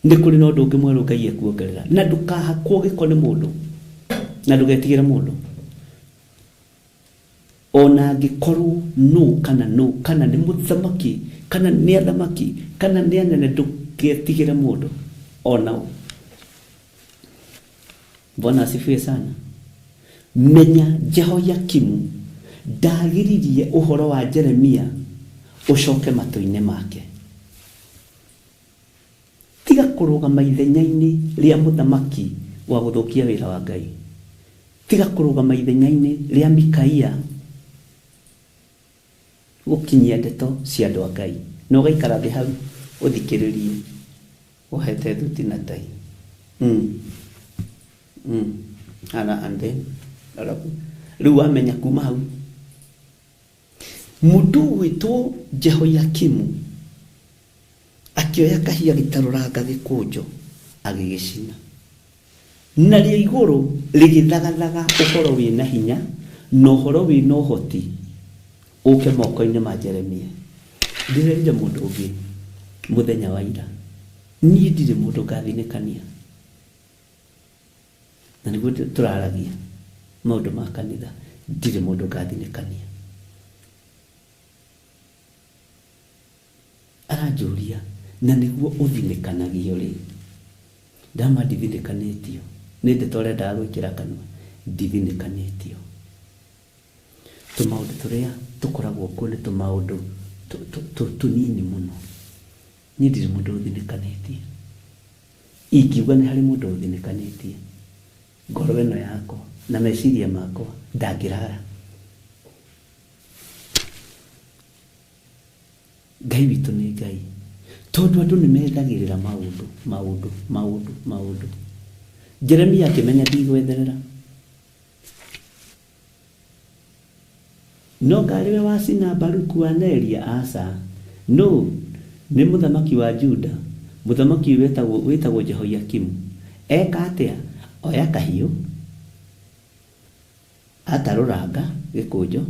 Nĩ kũrĩ na ũndũ ũngĩ mwerũ Ngai ekuongerera. Na ndukahakwo gĩko nĩ mũndũ. Na ndũgetigĩre mũndũ. Ona angĩkorwo kana nĩ mũthamaki, kana nĩ athamaki, kana nĩ anene, ndũgetigĩre mũndũ. Ona Bwana asifiwe sana. Menya Jehoiakimu ndagiririe ũhoro wa Jeremia ucoke matũ-inĩ make. Tiga kũrũgama ithenya-inĩ rĩa mũthamaki wa gũthũkia wĩra wa Ngai. Tiga kũrũgama ithenya-inĩ rĩa Mikaia gũkinyia ndeto cia andũ a Ngai. Na ũgaikara thĩ hau ũthikĩrĩrie ũhete thuti na tai. And then rĩu wamenya kuma hau mũndũ wĩtwo Jehoiakimu akĩoya kahia gĩtarũranga gĩkũnjo agĩgĩcina. Na rĩa igũrũ rĩgĩthagathaga ũhoro wĩna hinya na ũhoro wĩna ũhoti ũke moko-inĩ ma Jeremia. Ndĩrerire mũndũ ũngĩ mũthenya wa ira, niĩ ndirĩ mũndũ ngathinĩkania. Na nĩguo tũraragia maũndũ ma kanitha, ndirĩ mũndũ ngathinĩkania. Aranjũria, na nĩguo ũthinĩkanagio rĩ? Ndama ndithinĩkanĩtio. Nĩ ndeto ũrendaga gwĩkĩra kanua. Ndithinĩkanĩtio. Tũmaũndũ tũrĩa tũkoragwo kuo nĩ tũmaũndũ tũnini mũno. Niĩ ndirĩ mũndũ ũthinĩkanĩtie. Ingiuga nĩ harĩ mũndũ ũthinĩkanĩtie, ngoro ĩno yakwa na meciria makwa ndangĩrara. Ngai witũ nĩ Ngai. Tondũ andũ nĩ methagĩrĩra maũndũ. Jeremia akĩmenya ndigwetherera. No ngariwe wacina Baruku wa Neria aca. No, nĩ mũthamaki wa Juda. Mũthamaki wĩtagwo Jehoiakimu. Eka atĩa? Oya kahiũ, atarũranga gĩkũnjo,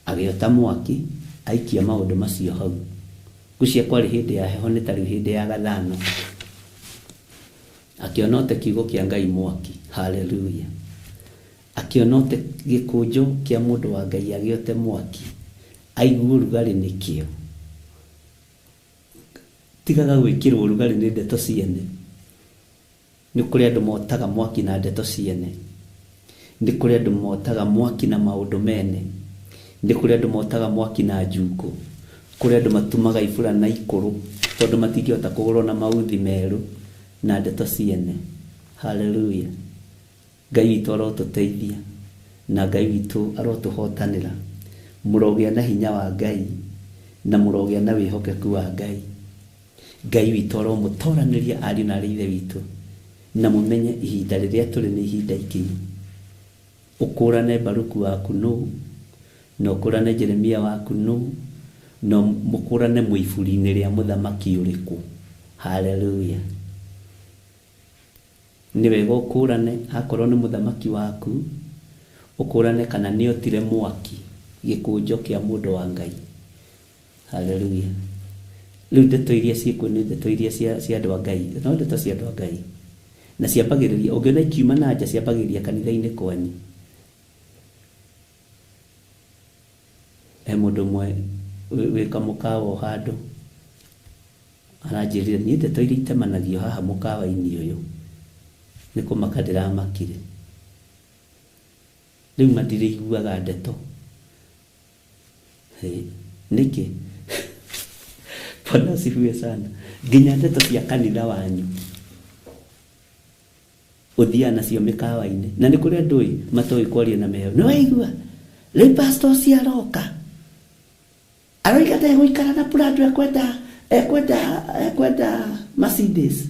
agĩota mwaki, aikia maũndũ macio hau. Ngũcia kwarĩ hĩndĩ ya heho, nĩ tarĩ hĩndĩ ya gathano. Akĩona kiugo kĩa Ngai mwaki. Haleluya. Akĩona gĩkũnjo kĩa mũndũ wa Ngai agĩote mwaki. Aigua ũrugarĩ nĩkĩo. Tigaga gwĩkĩrwo ũrugarĩ nĩ ndeto ciene. Nĩ kũrĩ andũ motaga mwaki na ndeto ciene. Nĩ kũrĩ andũ motaga mwaki na maũndũ mene. Nĩ kũrĩ andũ motaga mwaki na njukũ. Kũrĩ andũ matumaga ibura na ikũrũ tondũ matingĩhota kũgũrwo na mauthi merũ na ndeto ciene. Haleluya. Ngai witũ arotũteithia na Ngai witũ arotũhotanĩra. Mũrogĩa na hinya wa Ngai na mũrogĩa na wĩhokeku wa Ngai. Ngai witũ aromũtoranĩria ariũ na aarĩ a Ithe witũ. Na mũmenye ihinda rĩrĩa tũrĩ nĩ ihinda ikinyu. Ũkũrane Baruku waku nũ, na ũkũrane Jeremia waku nũ, na mũkũrane mũiburi-inĩ rĩa mũthamaki ũrĩkũ. Haleluya. Nĩ wega ũkũrane akorwo nĩ mũthamaki waku, ũkũrane kana nĩ otire mwaki gĩkũnjo kĩa mũndũ wa Ngai. Haleluya. Rĩu ndeto iria ciĩkuo nĩ ndeto iria cia andũ a Ngai, no ndeto cia andũ a Ngai. Na ciambagĩrĩria, ũngĩona ikiuma na nja ciambagĩrĩria kanitha-inĩ kwanyu. He mũndũ ũmwe wĩka mũkawa handũ aranjĩrire, niĩ ndeto iria itemanagio haha mũkawa-inĩ ũyũ nĩ kũmaka ndĩramakire. Rĩu matirĩiguaga ndeto. Nĩkĩ? Bwana asifiwe sana. Nginya ndeto cia kanitha wanyu uthia nacio mikawa-ini na ni kuri andu matoi kwaria na meyo no waigua le pastor ciaroka aroiga ta guikara na prado ekwenda Mercedes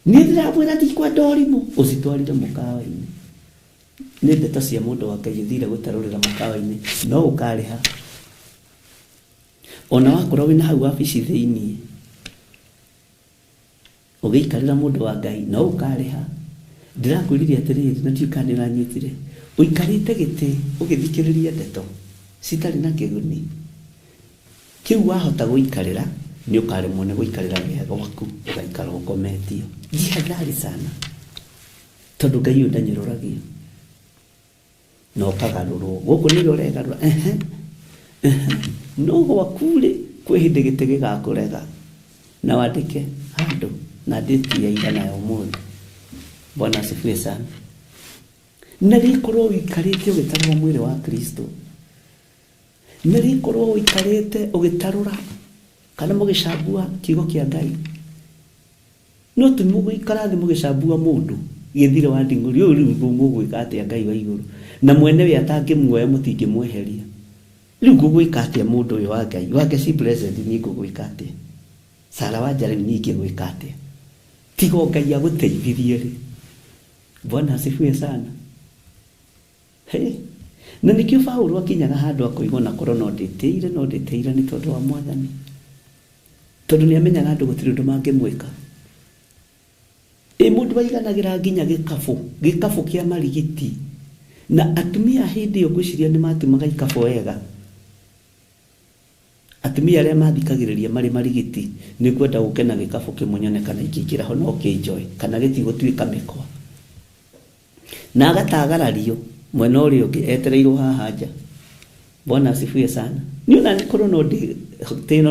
ni ndiramwira ti kwenda orimu ucitwarire mukawa-ini ni ndeto cia mundu wa Ngai thire gutarurira mukawa-ini no ukariha ona wakorwo wina hau wabici thiini ugiikarira mundu wa Ngai no ukariha ndirakwiriria atiriri na tiukanira nyitire uikarite giti ugithikiriria ndeto citari na kiguni kiu wahota guikarira ni ukaremwo ni guikarira wega waku ugaikara ukometio jihadhari sana tondu Ngai ndanyiruragia no kagarurwo guku ni uregarura no wakule kwihinde gite gigakurega na wandike handu na date ya igana ya umuthi. Bwana asifiwe sana. Nalikorwo wikarite ugitarura mwiri wa Kristo. Nalikorwo wikarite ugitarura kana mugicambua kiugo kia Ngai. No tumugikara thi mugicambua mundu githire wa ndinguri riu mugwika atia Ngai wa iguru na mwene we atangimuoya mutingimweheria. Riu ngugwika atia mundu uyu wa Ngai wake si blessed ni ngugwika atia Sara wa Jeremy ni ngigwika atia tigo Ngai aguteithirie ri. Bwana asifiwe sana. Hey, na nikio Paulo akinyaga handu akoigwa na korona nditeire ni tondu wa Mwathani. Tondu ni amenyaga handu gutiri ndu mangimwika. Mundu waiganagira nginya gikafu kia marigiti na atumia hindi yo gwiciria ni matumaga ikafu wega. Atumia aria mathikagiriria mari marigiti ni kwenda gukena gikafu kimunyone kana ikikira ho no enjoy kana giti gutuika mekwa na agatagarario mwena uri ungi etereirwo haha nja. Bwana asifiwe sana. Ni ona ni korona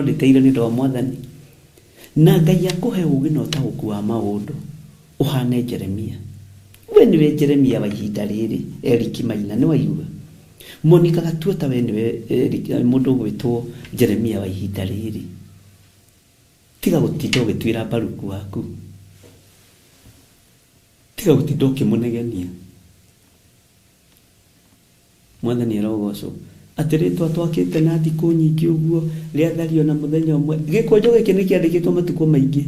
nditeire ni ndo Mwathani na Ngai akuhe ugi no taguku wa maundu uhane Jeremia. We niwe Jeremia wa ihinda riri Eriki Maina ni waiuga Monica Gatuota we niwe mundu gwitwo Jeremia wa ihinda riri. Tiga gutindo gitwira Baruku waku, tiga gutindo kimunegenia. Mwathani arogocwo atiritwa twakite na thiku nyingi uguo riathario na muthenya umwe gikonjo giki ni kiandikitwo matuko maingi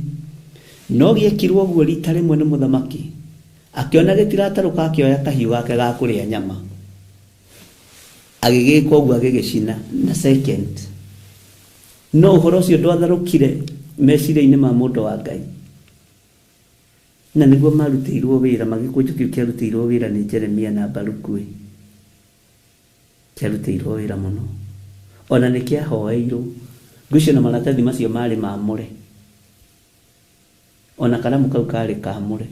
no giekirwo uguo rita rimwe ni muthamaki akiona gitirataruka akioya kahiu gake ga kuria nyama agigikwo uguo agigicina na second no uhoro ucio ndwatharukire meciria-ini ma mundu wa Ngai na niguo marutirwo wira magikunjo kiu kiarutirwo wira ni Jeremia na Baruku kiarutirwo wira muno ona ni kiahoeirwo ngwicio na maratathi macio mari maamure ona karamu kau kari kaamure.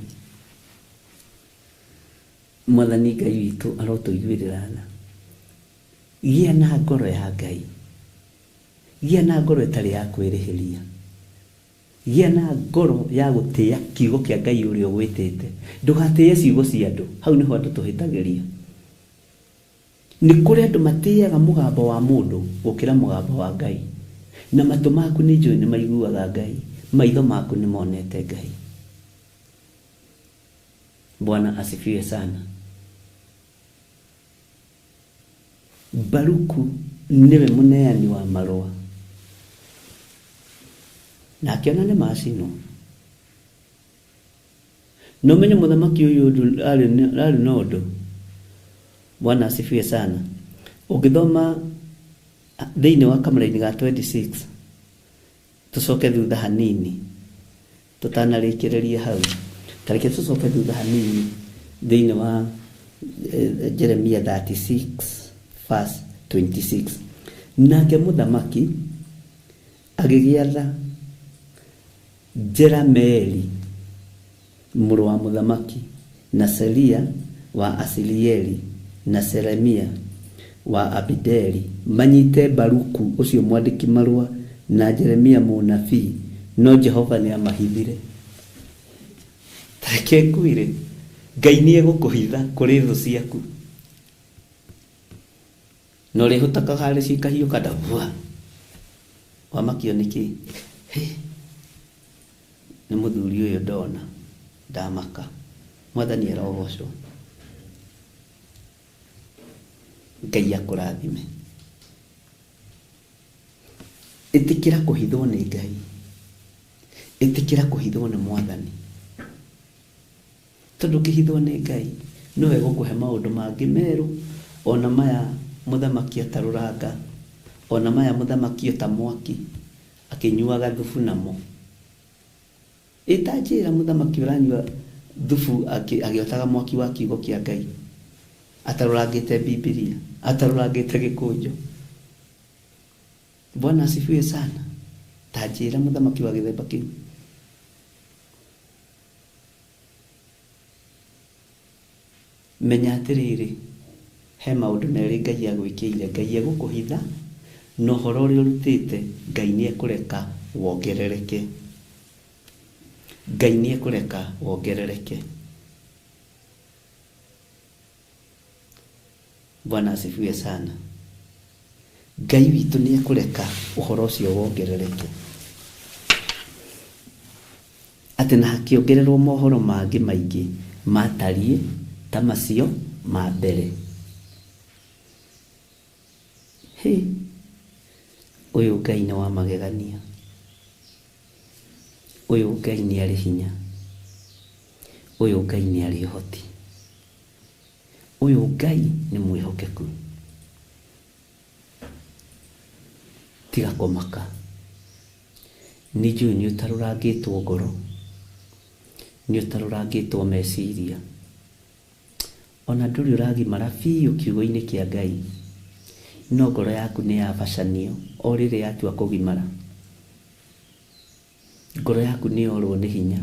Mwathani Ngai witu arotuiguirirana gia na ngoro ya Ngai, gia na ngoro itari ya kwirihiria, gia na ngoro ya gutia kiugo kia Ngai uri ogwitite. Ndugatie ciugo cia andu, hau niho andu tuhitagiria. Ni kuri andu matiaga mugambo wa mundu gukira mugambo wa Ngai na matu maku ni njui ni maiguaga Ngai, maitho maku ni monete Ngai. Bwana asifiwe sana. Baruku niwe muneani wa marua na akiona ni macino no menye muthamaki uyu ari nondo. Bwana asifiwe sana. Ukithoma thiini wa kamera-ini ga 26 tucoke thutha hanini tutanarikiriria hau tareke tucoke thutha hanini thiini wa Jeremia 36 verse 26. Nake muthamaki agigiatha Jerameeli muru wa muthamaki na Seria wa Asilieli na Seremia wa Abideli manyite Baruku ucio mwandiki marua na Jeremia munabii, no Jehova ni amahithire. Tareke kwire Ngai ni egukuhitha kuri thu ciaku no rihutaka hari cikahiu kada bua wamakio niki ni muthuri uyu ndona ndamaka Mwathani arogocwo. Ngai akũrathime. Ĩtĩkĩra kũhithwo nĩ Ngai. Ĩtĩkĩra kũhithwo nĩ Mwathani. Tondũ ũkĩhithwo nĩ Ngai no egũkũhe maũndũ mangĩ merũ, ona maya mũthamaki atarũranga, ona maya mũthamaki ta mwaki akĩnyuaga thubu namo. Ĩtanjĩra mũthamaki ũranyua thubu agĩotaga mwaki wa kiugo kĩa Ngai, atarũrangĩte Biblia, atarũrangĩte gĩkũnjo. Bwana asifiwe sana. Tanjĩra mũthamaki wa gĩthemba kĩu. Menya atĩrĩrĩ, he maũndũ merĩ Ngai agwĩkĩire. Ngai egũkũhitha na ũhoro ũrĩa ũrutĩte Ngai nĩ ekũreka wongerereke. Ngai nĩ ekũreka wongerereke. Bwana asifiwe sana. Ngai witũ nĩ ekũreka ũhoro ũcio wongerereke. Atĩ na hakĩongererwo mohoro mangĩ maingĩ matariĩ ta macio ma mbere. Ũyũ Ngai nĩ wa magegania. Ũyũ Ngai nĩ arĩ hinya. Ũyũ Ngai nĩ arĩ ũhoti. Ũyũ Ngai nĩ mwĩhokeku. Tiga kũmaka. Nĩ njũĩ nĩ ũtarũrangĩtwo ngoro, nĩ ũtarũrangĩtwo meciria, ona ndũrĩ ũragimara biũ kiugo-inĩ kĩa Ngai, no ngoro yaku nĩ yabacanio o rĩrĩa yatua kũgimara. Ngoro yaku nĩ yorwo nĩ hinya,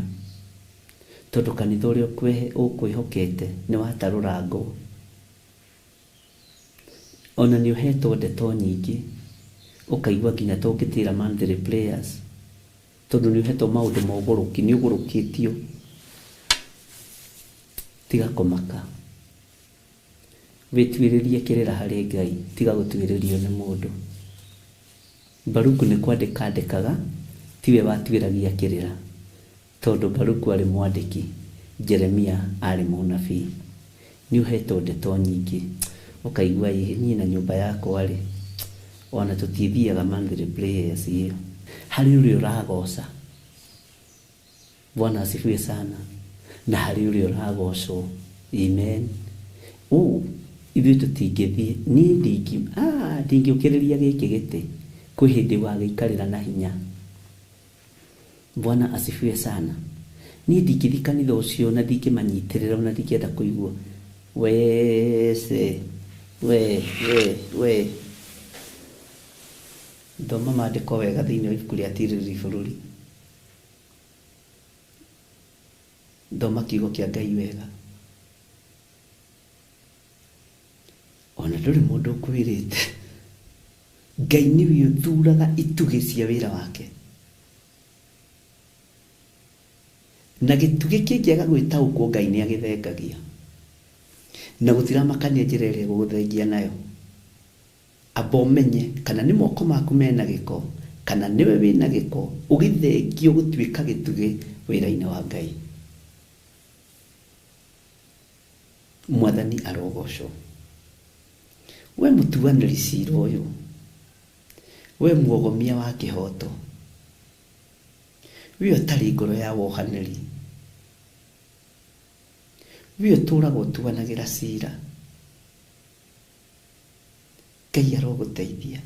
tondũ kanitha ũrĩa ũkwĩhokete nĩ watarũrangwo. Ona nĩ ũhetwo ndeto nyingĩ, ũkaigua nginya to ũngĩtĩra monthly prayers, tondũ nĩ ũhetwo maũndũ ma ũgũrũki, nĩ ũgũrũkĩtio. Tiga kũmaka. Wĩtuĩrĩrie kĩrĩra harĩ Ngai, tiga gũtuĩrĩrio nĩ mũndũ. Baruku nĩ kwandĩka andĩkaga, tiwe watuĩragia kĩrĩra, tondũ Baruku arĩ mwandĩki, Jeremia arĩ mũnabii. Nĩ ũhetwo ndeto nyingĩ, ũkaigua niĩ na nyũmba yakwa rĩ, ona tũtithiaga monthly prayers ĩyo. Harĩ ũrĩa ũragoca. Bwana asifiwe sana. Na harĩ ũrĩa ũragocwo. Amen. Ithuĩ tũtingĩthiĩ, niĩ ndingĩũkĩrĩria gĩkĩ gĩtĩ, kwĩ hĩndĩ wagĩikarĩra na hinya. Bwana asifiwe sana. Niĩ ndingĩthiĩ kanitha ũcio na ndingĩmanyitĩrĩra na ndingĩenda kũigua we thoma maandĩko wega thĩinĩ wa ibuku rĩa Tiriri bũrũri. Thoma kiugo kĩa Ngai wega. Ona ndũrĩ mũndũ ũkwĩrĩte. Ngai nĩwe ũthuraga itugĩ cia wĩra wake. Na gĩtugĩ kĩngĩaga gwĩtaũkwo Ngai nĩ agĩthengagia. Na gũtiramakania njĩra ĩrĩa gũgũthengia nayo. Amba ũmenye kana nĩ moko maku mena gĩko, kana nĩwe wĩna gĩko, ũgĩthengio gũtuĩka gĩtugĩ wĩra-inĩ wa Ngai. Mwathani arogocwo. We mũtuanĩri cira ũyũ, we muogomia wa kĩhoto, we ũtarĩ ngoro ya wohanĩri, we ũtũũraga ũtuanagĩra cira. Ngai arogũteithia.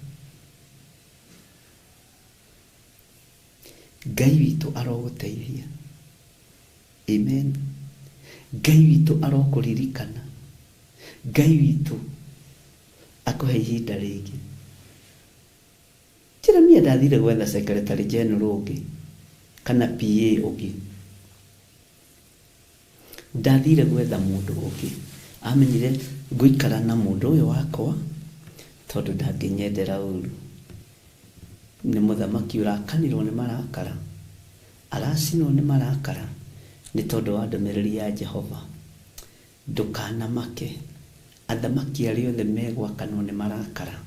Ngai witũ arogũteithia. Amen. Ngai witũ arokũririkana. Ngai witũ akũhe ihinda rĩngĩ. Jeremia ndathire gwetha secretary general ũngĩ kana PA ũngĩ. Ndathire gwetha mũndũ ũngĩ. Amenyire ngũikara na mũndũ ũyũ wakwa tondũ ndangĩnyendera ũru. Nĩ mũthamaki ũrakanirwo nĩ marakara, aracinwo nĩ marakara nĩ tondũ wa ndũmĩrĩri ya Jehova. Ndũkanamake. Athamaki arĩa othe megwakanwo nĩ marakara,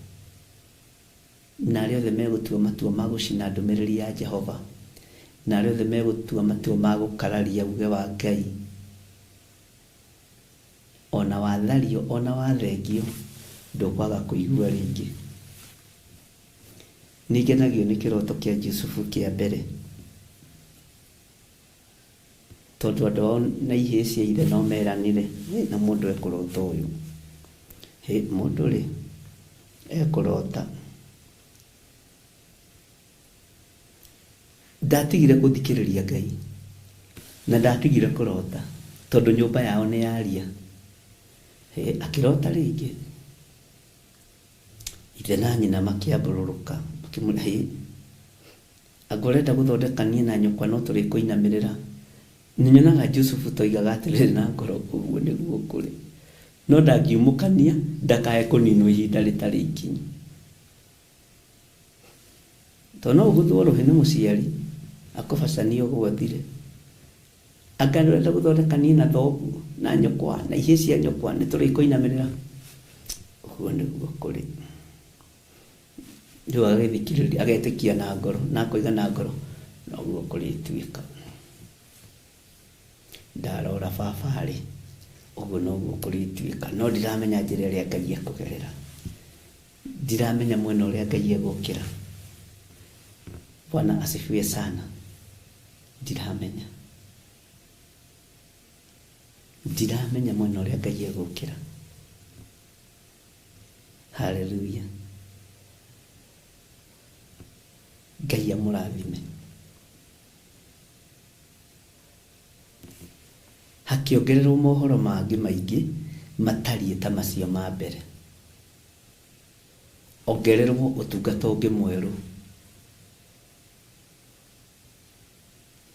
na arĩa othe megũtua matua ma gũcina ndũmĩrĩri ya Jehova, na arĩa othe megũtua matua ma gũkararia uge wa Ngai, ona wathario ona wathengio ndukwaga kuigua ringi. Nigenagio nĩ kĩroto kĩa Jusufu kĩa mbere, tondũ andũ ao na ihĩ cia ithe no meranire na mũndũ ekũrota ũyũ. Mũndũ rĩ ekũrota. Ndatigire gũthikĩrĩria Ngai na ndatigire kũrota tondũ nyũmba yao nĩ yaria. Akĩrota rĩngĩ, ithe na nyina makĩambũrũrũka makĩmũra, agorenda gũthondekania na nyũkwa no tũrĩ kũinamĩrĩra. Nĩnyonaga Jusufu toigaga atĩrĩrĩ na ngoro, ũguo nĩguo kũrĩ, no ndangiumũkania ndakae kũninwo ihinda rĩtarĩ ikinyi. Tondũ no ũgũthwo rũhĩ nĩ mũciari akũbacania ũguo thire. Anga nĩũrenda gũthondekania na thoguo na nyũkwa na ihĩ cia nyũkwa nĩ tũrĩ kũinamĩrĩra. Ũguo nĩguo kũrĩ. Rĩu agĩthikĩrĩria agetĩkia na ngoro na akoiga na ngoro, noguo kũrĩtuĩka. Ndarora baba rĩ, ũguo noguo kũrĩtuĩka, no ndiramenya njĩra ĩrĩa Ngai ekũgerera. Ndiramenya mwena ũrĩa Ngai egũkĩra. Bwana asifiwe sana. Ndiramenya mwena ũrĩa Ngai egũkĩra. Haleluya. Ngai amũrathime. Hakĩongererwo mohoro mangĩ maingĩ matariĩ ta macio ma mbere. Ongererwo ũtungata ũngĩ mwerũ,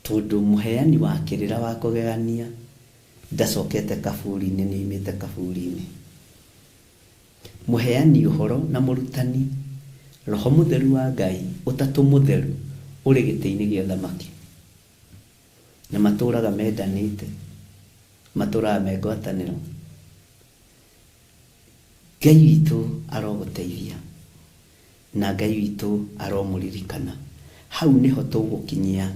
tondũ mũheani wa kĩrĩra wa kũgegania ndacokete kaburi-inĩ, nĩ oimĩte kaburi-inĩ. Mũheani ũhoro na mũrutani, Roho Mũtheru wa Ngai, ũtatũ mũtheru ũrĩ gĩtĩ-inĩ gĩa ũthamaki, na matũũraga mendanĩte, matũũraga me ngwatanĩro. Ngai witũ arogũteithia na Ngai witũ aromũririkana. Hau nĩho tũgũkinyia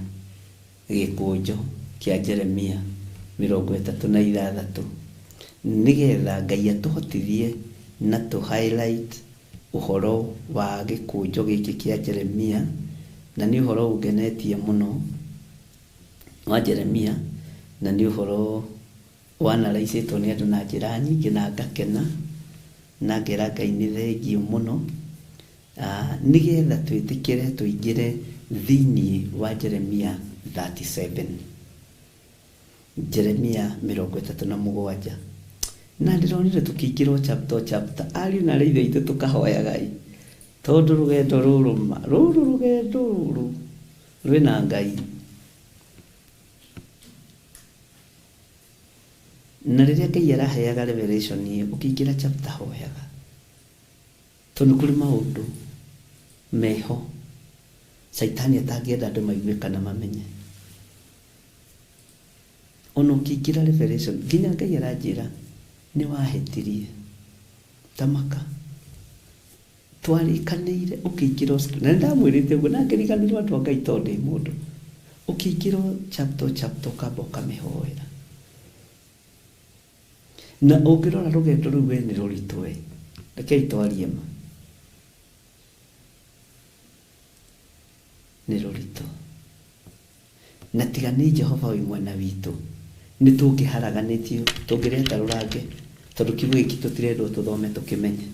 gĩkũnjo kĩa Jeremia 33 nĩgetha Ngai atũhotithie na tũ highlight ũhoro wa gĩkũnjo gĩkĩ kĩa Jeremia, na nĩ ũhoro ũngenetie mũno wa Jeremia, na nĩ ũhoro wanaraicĩtwo nĩ andũ na njĩra nyingĩ na ngakena na ngera Ngai nĩ thengiũ mũno. Nĩgetha twĩtĩkĩre tũingĩre thĩinĩ wa Jeremia 37. Jeremia 37. Na ndĩronire tũkĩingĩrwo chapter ariũ na arĩ ithe itũ tũkahoya Ngai, tondũ rũgendo rũrũ rwĩna Ngai. Na rĩrĩa Ngai araheaga revelation ũkĩingĩra chapter hoyaga, tondũ kũrĩ maũndũ meho Saitani atangĩenda andũ maigue kana mamenye. Ona ũkĩingĩra revelation nginya Ngai aranjĩra nĩ wahĩtirie tamaka, twarĩkanĩire ũkĩingĩra, na ndamwĩrĩte ũguo na ngĩriganĩrwo andũ a Ngai tondũ ndĩ mũndũ. Ũkĩingĩra chapter ũkamba ũkamĩhoera, na ũngĩrora rũgendo rũu we nĩ rũritũ we, rekei twarie ma, nĩ rũritũ. Na tiga nĩ Jehova wĩ mwena witũ, nĩ tũngĩharaganĩtio tũngĩreta rũrange, tondũ kiugo gĩkĩ tũtirendwo tũthome tũkĩmenye.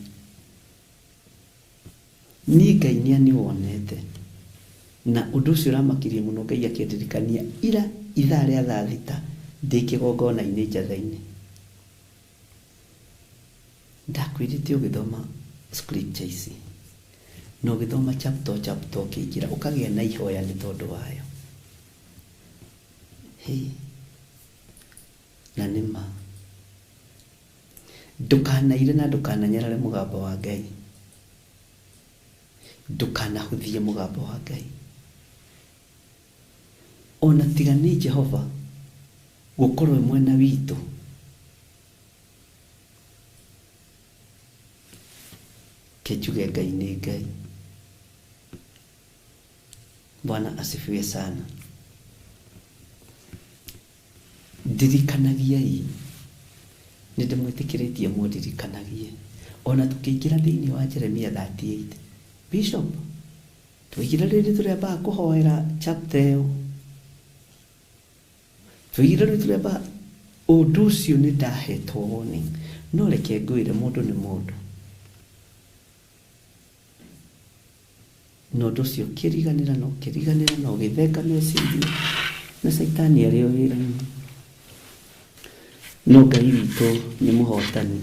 Niĩ Ngai nĩ aniwonete, na ũndũ ũcio ũramakirie mũno Ngai akĩndirikania ira ithaa rĩa thaa thita ndĩ kĩgongona-inĩ njatha-inĩ. Ndakwĩrĩte ũgĩthoma scripture ici, na ũgĩthoma chapter ũkĩingĩra ũkagĩa na ihoya nĩ tondũ wayo. Na nĩma ndũkanaire na ndũkananyarare mũgambo wa Ngai, ndũkanahũthie mũgambo wa Ngai. Ona tiga nĩ Jehova gũkorwo mwena witũ, kenjuge Ngai nĩ Ngai. Bwana asifiwe sana. Ndirikanagiai nĩ ndĩmwĩtĩkĩrĩtie mũndirikanagie ona tũkĩingĩra thĩinĩ wa Jeremia 38 Bishop tũigire rĩrĩ tũremba kũhoera chapter ĩyo tũigire rĩrĩ tũremba ũndũ ũcio nĩ ndahetwo warning no reke ngwĩre mũndũ nĩ mũndũ no ũndũ ũcio kĩriganĩra no gĩthenga meciria na Saitani arĩ o wĩra-inĩ no Ngai witũ nĩ mũhotani.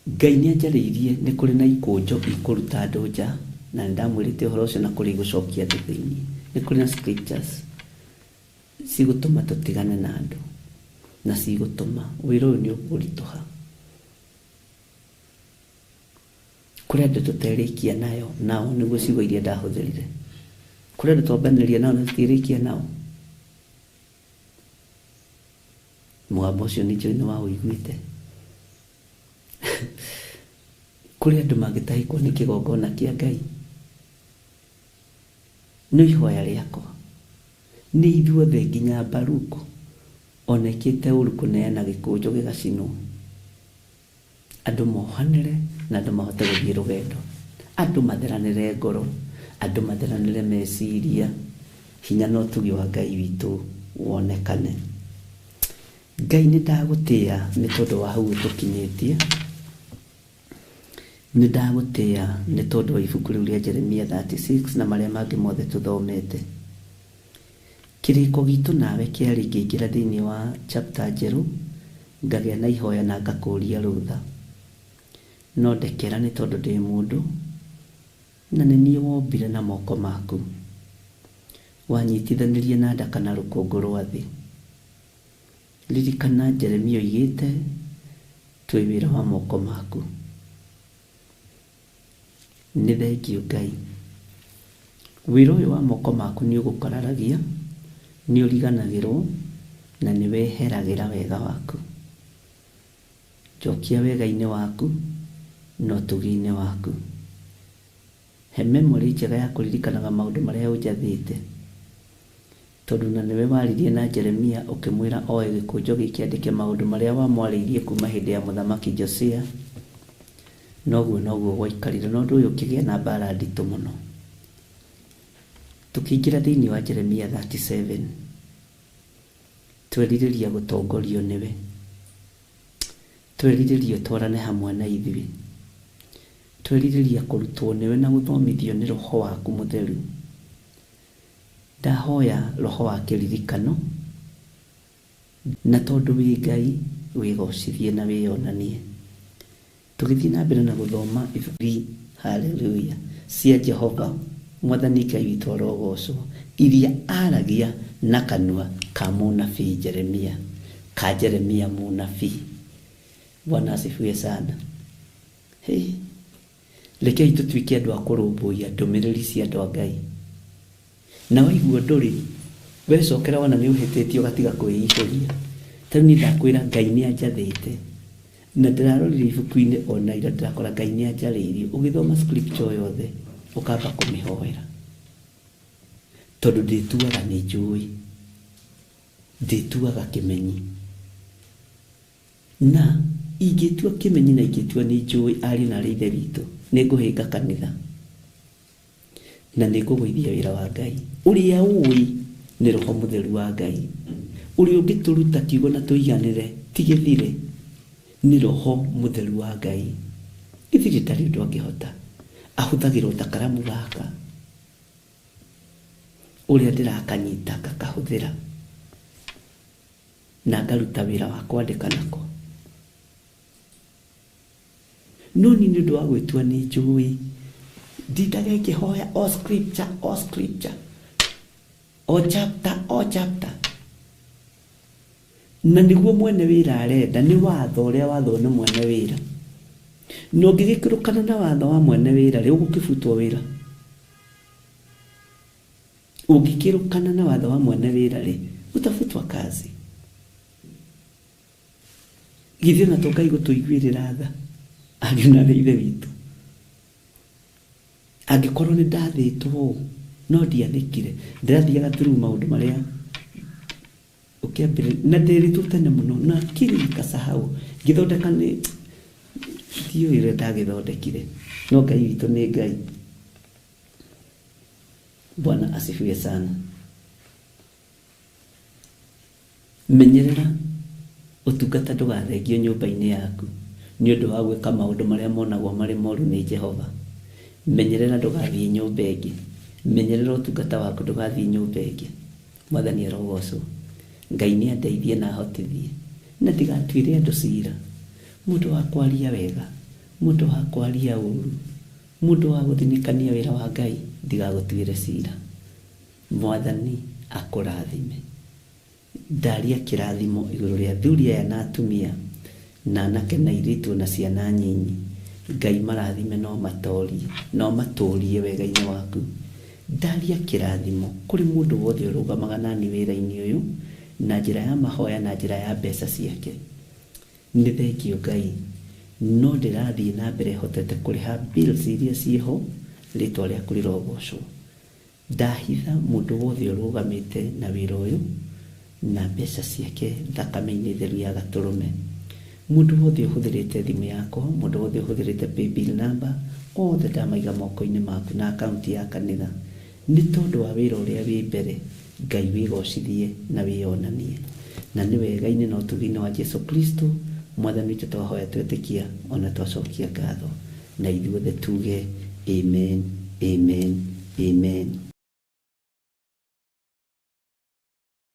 Ngai nĩ anjarĩirie nĩ kũrĩ na ikũnjo ikũruta andũ nja na ndamwĩrĩte ũhoro ũcio na kũrĩ gũcokia andũ thĩinĩ. Nĩ kũrĩ na scriptures cigũtũma tũtigane na andũ na cigũtũma wĩra ũyũ nĩ ũkũritũha. Kũrĩ andũ tũterĩkia nao nĩguo ciugo iria ndahũthĩrire. Kũrĩ andũ twambanĩrĩria nao na tũtirĩkia nao. Mũgambo ũcio nĩ njũĩ nĩ waũiguĩte. Kũrĩ andũ mangĩtahĩkwo nĩ kĩgongona kĩa Ngai. No ihoya rĩakwa nĩ ithuothe nginya Baruku onekĩte ũru kũneana gĩkũnjo gĩgacinwo. Andũ mohanĩre na andũ mahote gũthiĩ rũgendo. Andũ matheranĩre ngoro, andũ matheranĩre meciria, hinya na ũtugi wa Ngai witũ wonekane. Ngai nĩ ndagũtĩĩa nĩ tondũ wa hau tũkinyĩtie. Nĩ ndagũtĩĩa nĩ tondũ wa ibuku rĩu rĩa Jeremia 36 na marĩa mangĩ mothe tũthomete. Kĩrĩko gitũ nawe kĩarĩ ngĩingĩra thĩinĩ wa chapter njerũ ngagĩa na ihoya na ngakũria rũtha. No ndekera nĩ tondũ ndĩ mũndũ na nĩ niĩ wombire na moko maku. Wanyitithanĩrie na nda kana rũkũngũ rwa thĩ. Ririkana Jeremia oigĩte twĩ wĩra wa moko maku. Nĩ thengio Ngai. Wĩra ũyũ wa moko maku nĩ ũgũkararagia, nĩ ũriganagĩrwo na nĩ weheragĩra wega waku. Njokia wega-inĩ waku no ũtugi-inĩ waku. He memory njega ya kũririkanaga maũndũ marĩa ũnjathĩte. Tondũ na nĩwe waririe na Jeremia ũkĩmwĩra oe gĩkũnjo gĩkĩ andĩke maũndũ marĩa wamwarĩirie kuma hĩndĩ ya mũthamaki Josia. Noguo gwaikarire na ũndũ ũyũ ũkĩgĩa na mbara nditũ mũno. Tũkĩingĩra thĩinĩ wa Jeremia 37 twerirĩria gũtongorio nĩwe. Twerirĩria twarane hamwe na ithuĩ. Twerirĩria kũrutwo nĩwe na gũthomithio nĩ Roho waku Mũtheru. Ndahoya Roho wa kĩririkano na tondũ wĩ Ngai wĩgocithie na wĩonanie. Tũgĩthiĩ na mbere na gũthoma ibuku haleluya cia Jehova Mwathani Ngai witũ arogocwo iria aragia na kanua ka mũnabii Jeremia, ka Jeremia mũnabii. Bwana asifiwe sana. Rekei tũtuĩke andũ a kũrũmbũiya ndũmĩrĩri cia andũ a Ngai. Na waigua ndũrĩ wecokera wona nĩ ũhĩtĩtio gatiga kwĩihũria. Tarĩu niĩ ndakwĩra Ngai nĩ anjathĩte na ndĩrarorire ibuku-inĩ ona ira ndĩrakora Ngai nĩ anjarĩirie. Ũgĩthoma scripture yothe ũkamba kũmĩhoera tondũ ndĩtuaga nĩ njũĩ, ndĩtuaga kĩmenyi. Na ingĩtua kĩmenyi na ingĩtua nĩ njũĩ ariũ na ithe witũ nĩ ngũhĩnga kanitha na nĩ ngũgũithia wĩra wa Ngai. Ũrĩa ũĩ nĩ Roho Mũtheru wa Ngai. Ũrĩa ũngĩtũruta kiugo na tũiganĩre ti gĩthire nĩ Roho Mũtheru wa Ngai. Gĩthire tarĩ ũndũ angĩhota. Ahũthagĩrwo ta karamu gaka ũrĩa ndĩrakanyita ngakahũthĩra na ngaruta wĩra wa kwandĩka nako. No niĩ nĩ ũndũ wa gwĩtua nĩ njũĩ ndindaga ngĩhoya o scripture o chapter na nĩguo mwene wĩra arenda nĩ watho ũrĩa watho nĩ mwene wĩra. No ũngĩgĩkĩrũkana na watho wa mwene wĩra rĩ ũgũkĩbutwo wĩra. Ũngĩkĩrũkana na watho wa mwene wĩra rĩ ũtabutwa kazi. Githĩ na to Ngai gũtũiguĩrĩra tha ariũ na ithe witũ. Angĩkorwo nĩ ndathĩtwo no ndiathĩkire ndĩrathiaga through maũndũ marĩa ukiambire na ndiritu tene muno na kiri kasahau githondeka ni tio ire ndagithondekire no Ngai witũ nĩ Ngai. Bwana asifiwe sana. Menyerera utungata ndũgathengio nyũmba-inĩ yaku nĩ ũndũ wa gwĩka maũndũ marĩa monagwo marĩ moru nĩ Jehova. Menyerera ndũgathiĩ nyũmba ĩngĩ. Menyerera utungata waku ndũgathiĩ nyũmba ĩngĩ. Mwathani arogocwo. Ngai nĩ andeithie na ahotithie na ndigatuĩre andũ ciira. Mũndũ wa kwaria wega, mũndũ wa kwaria ũru, mũndũ wa gũthinikania wĩra wa Ngai ndigagũtuĩre ciira. Mwathani akũrathime. Ndaria kĩrathimo igũrũ rĩa athuri aya na atumia na anake na airĩtu na ciana nyinyi. Ngai marathime no matũũrie wega-inĩ waku. Ndaria kĩrathimo kũrĩ mũndũ wothe ũrũgamaga nani wĩra-inĩ ũyũ na njĩra ya mahoya na njĩra ya mbeca ciake. Nĩ thengio Ngai, no ndĩrathiĩ na mbere hotete kũrĩha bills iria ciĩho, rĩtwa rĩaku rĩrogocwo. Ndahitha mũndũ wothe ũrũgamĩte na wĩra ũyũ na mbeca ciake thakame-inĩ theru ya Gatũrũme. Mũndũ wothe ũhũthĩrĩte thimũ yakwa, mũndũ wothe ũhũthĩrĩte paybill number, othe ndamaiga moko-inĩ maku na akaunti ya kanitha. Nĩ tondũ wa wĩra ũrĩa wĩ mbere, Ngai wĩgocithie na wĩonanie. Na nĩ wega-inĩ na ũtugi-inĩ wa Jesu Kristo, Mwathani witũ twahoya twetĩkia ona twacokia ngatho. Na ithuothe tuge amen, amen, amen.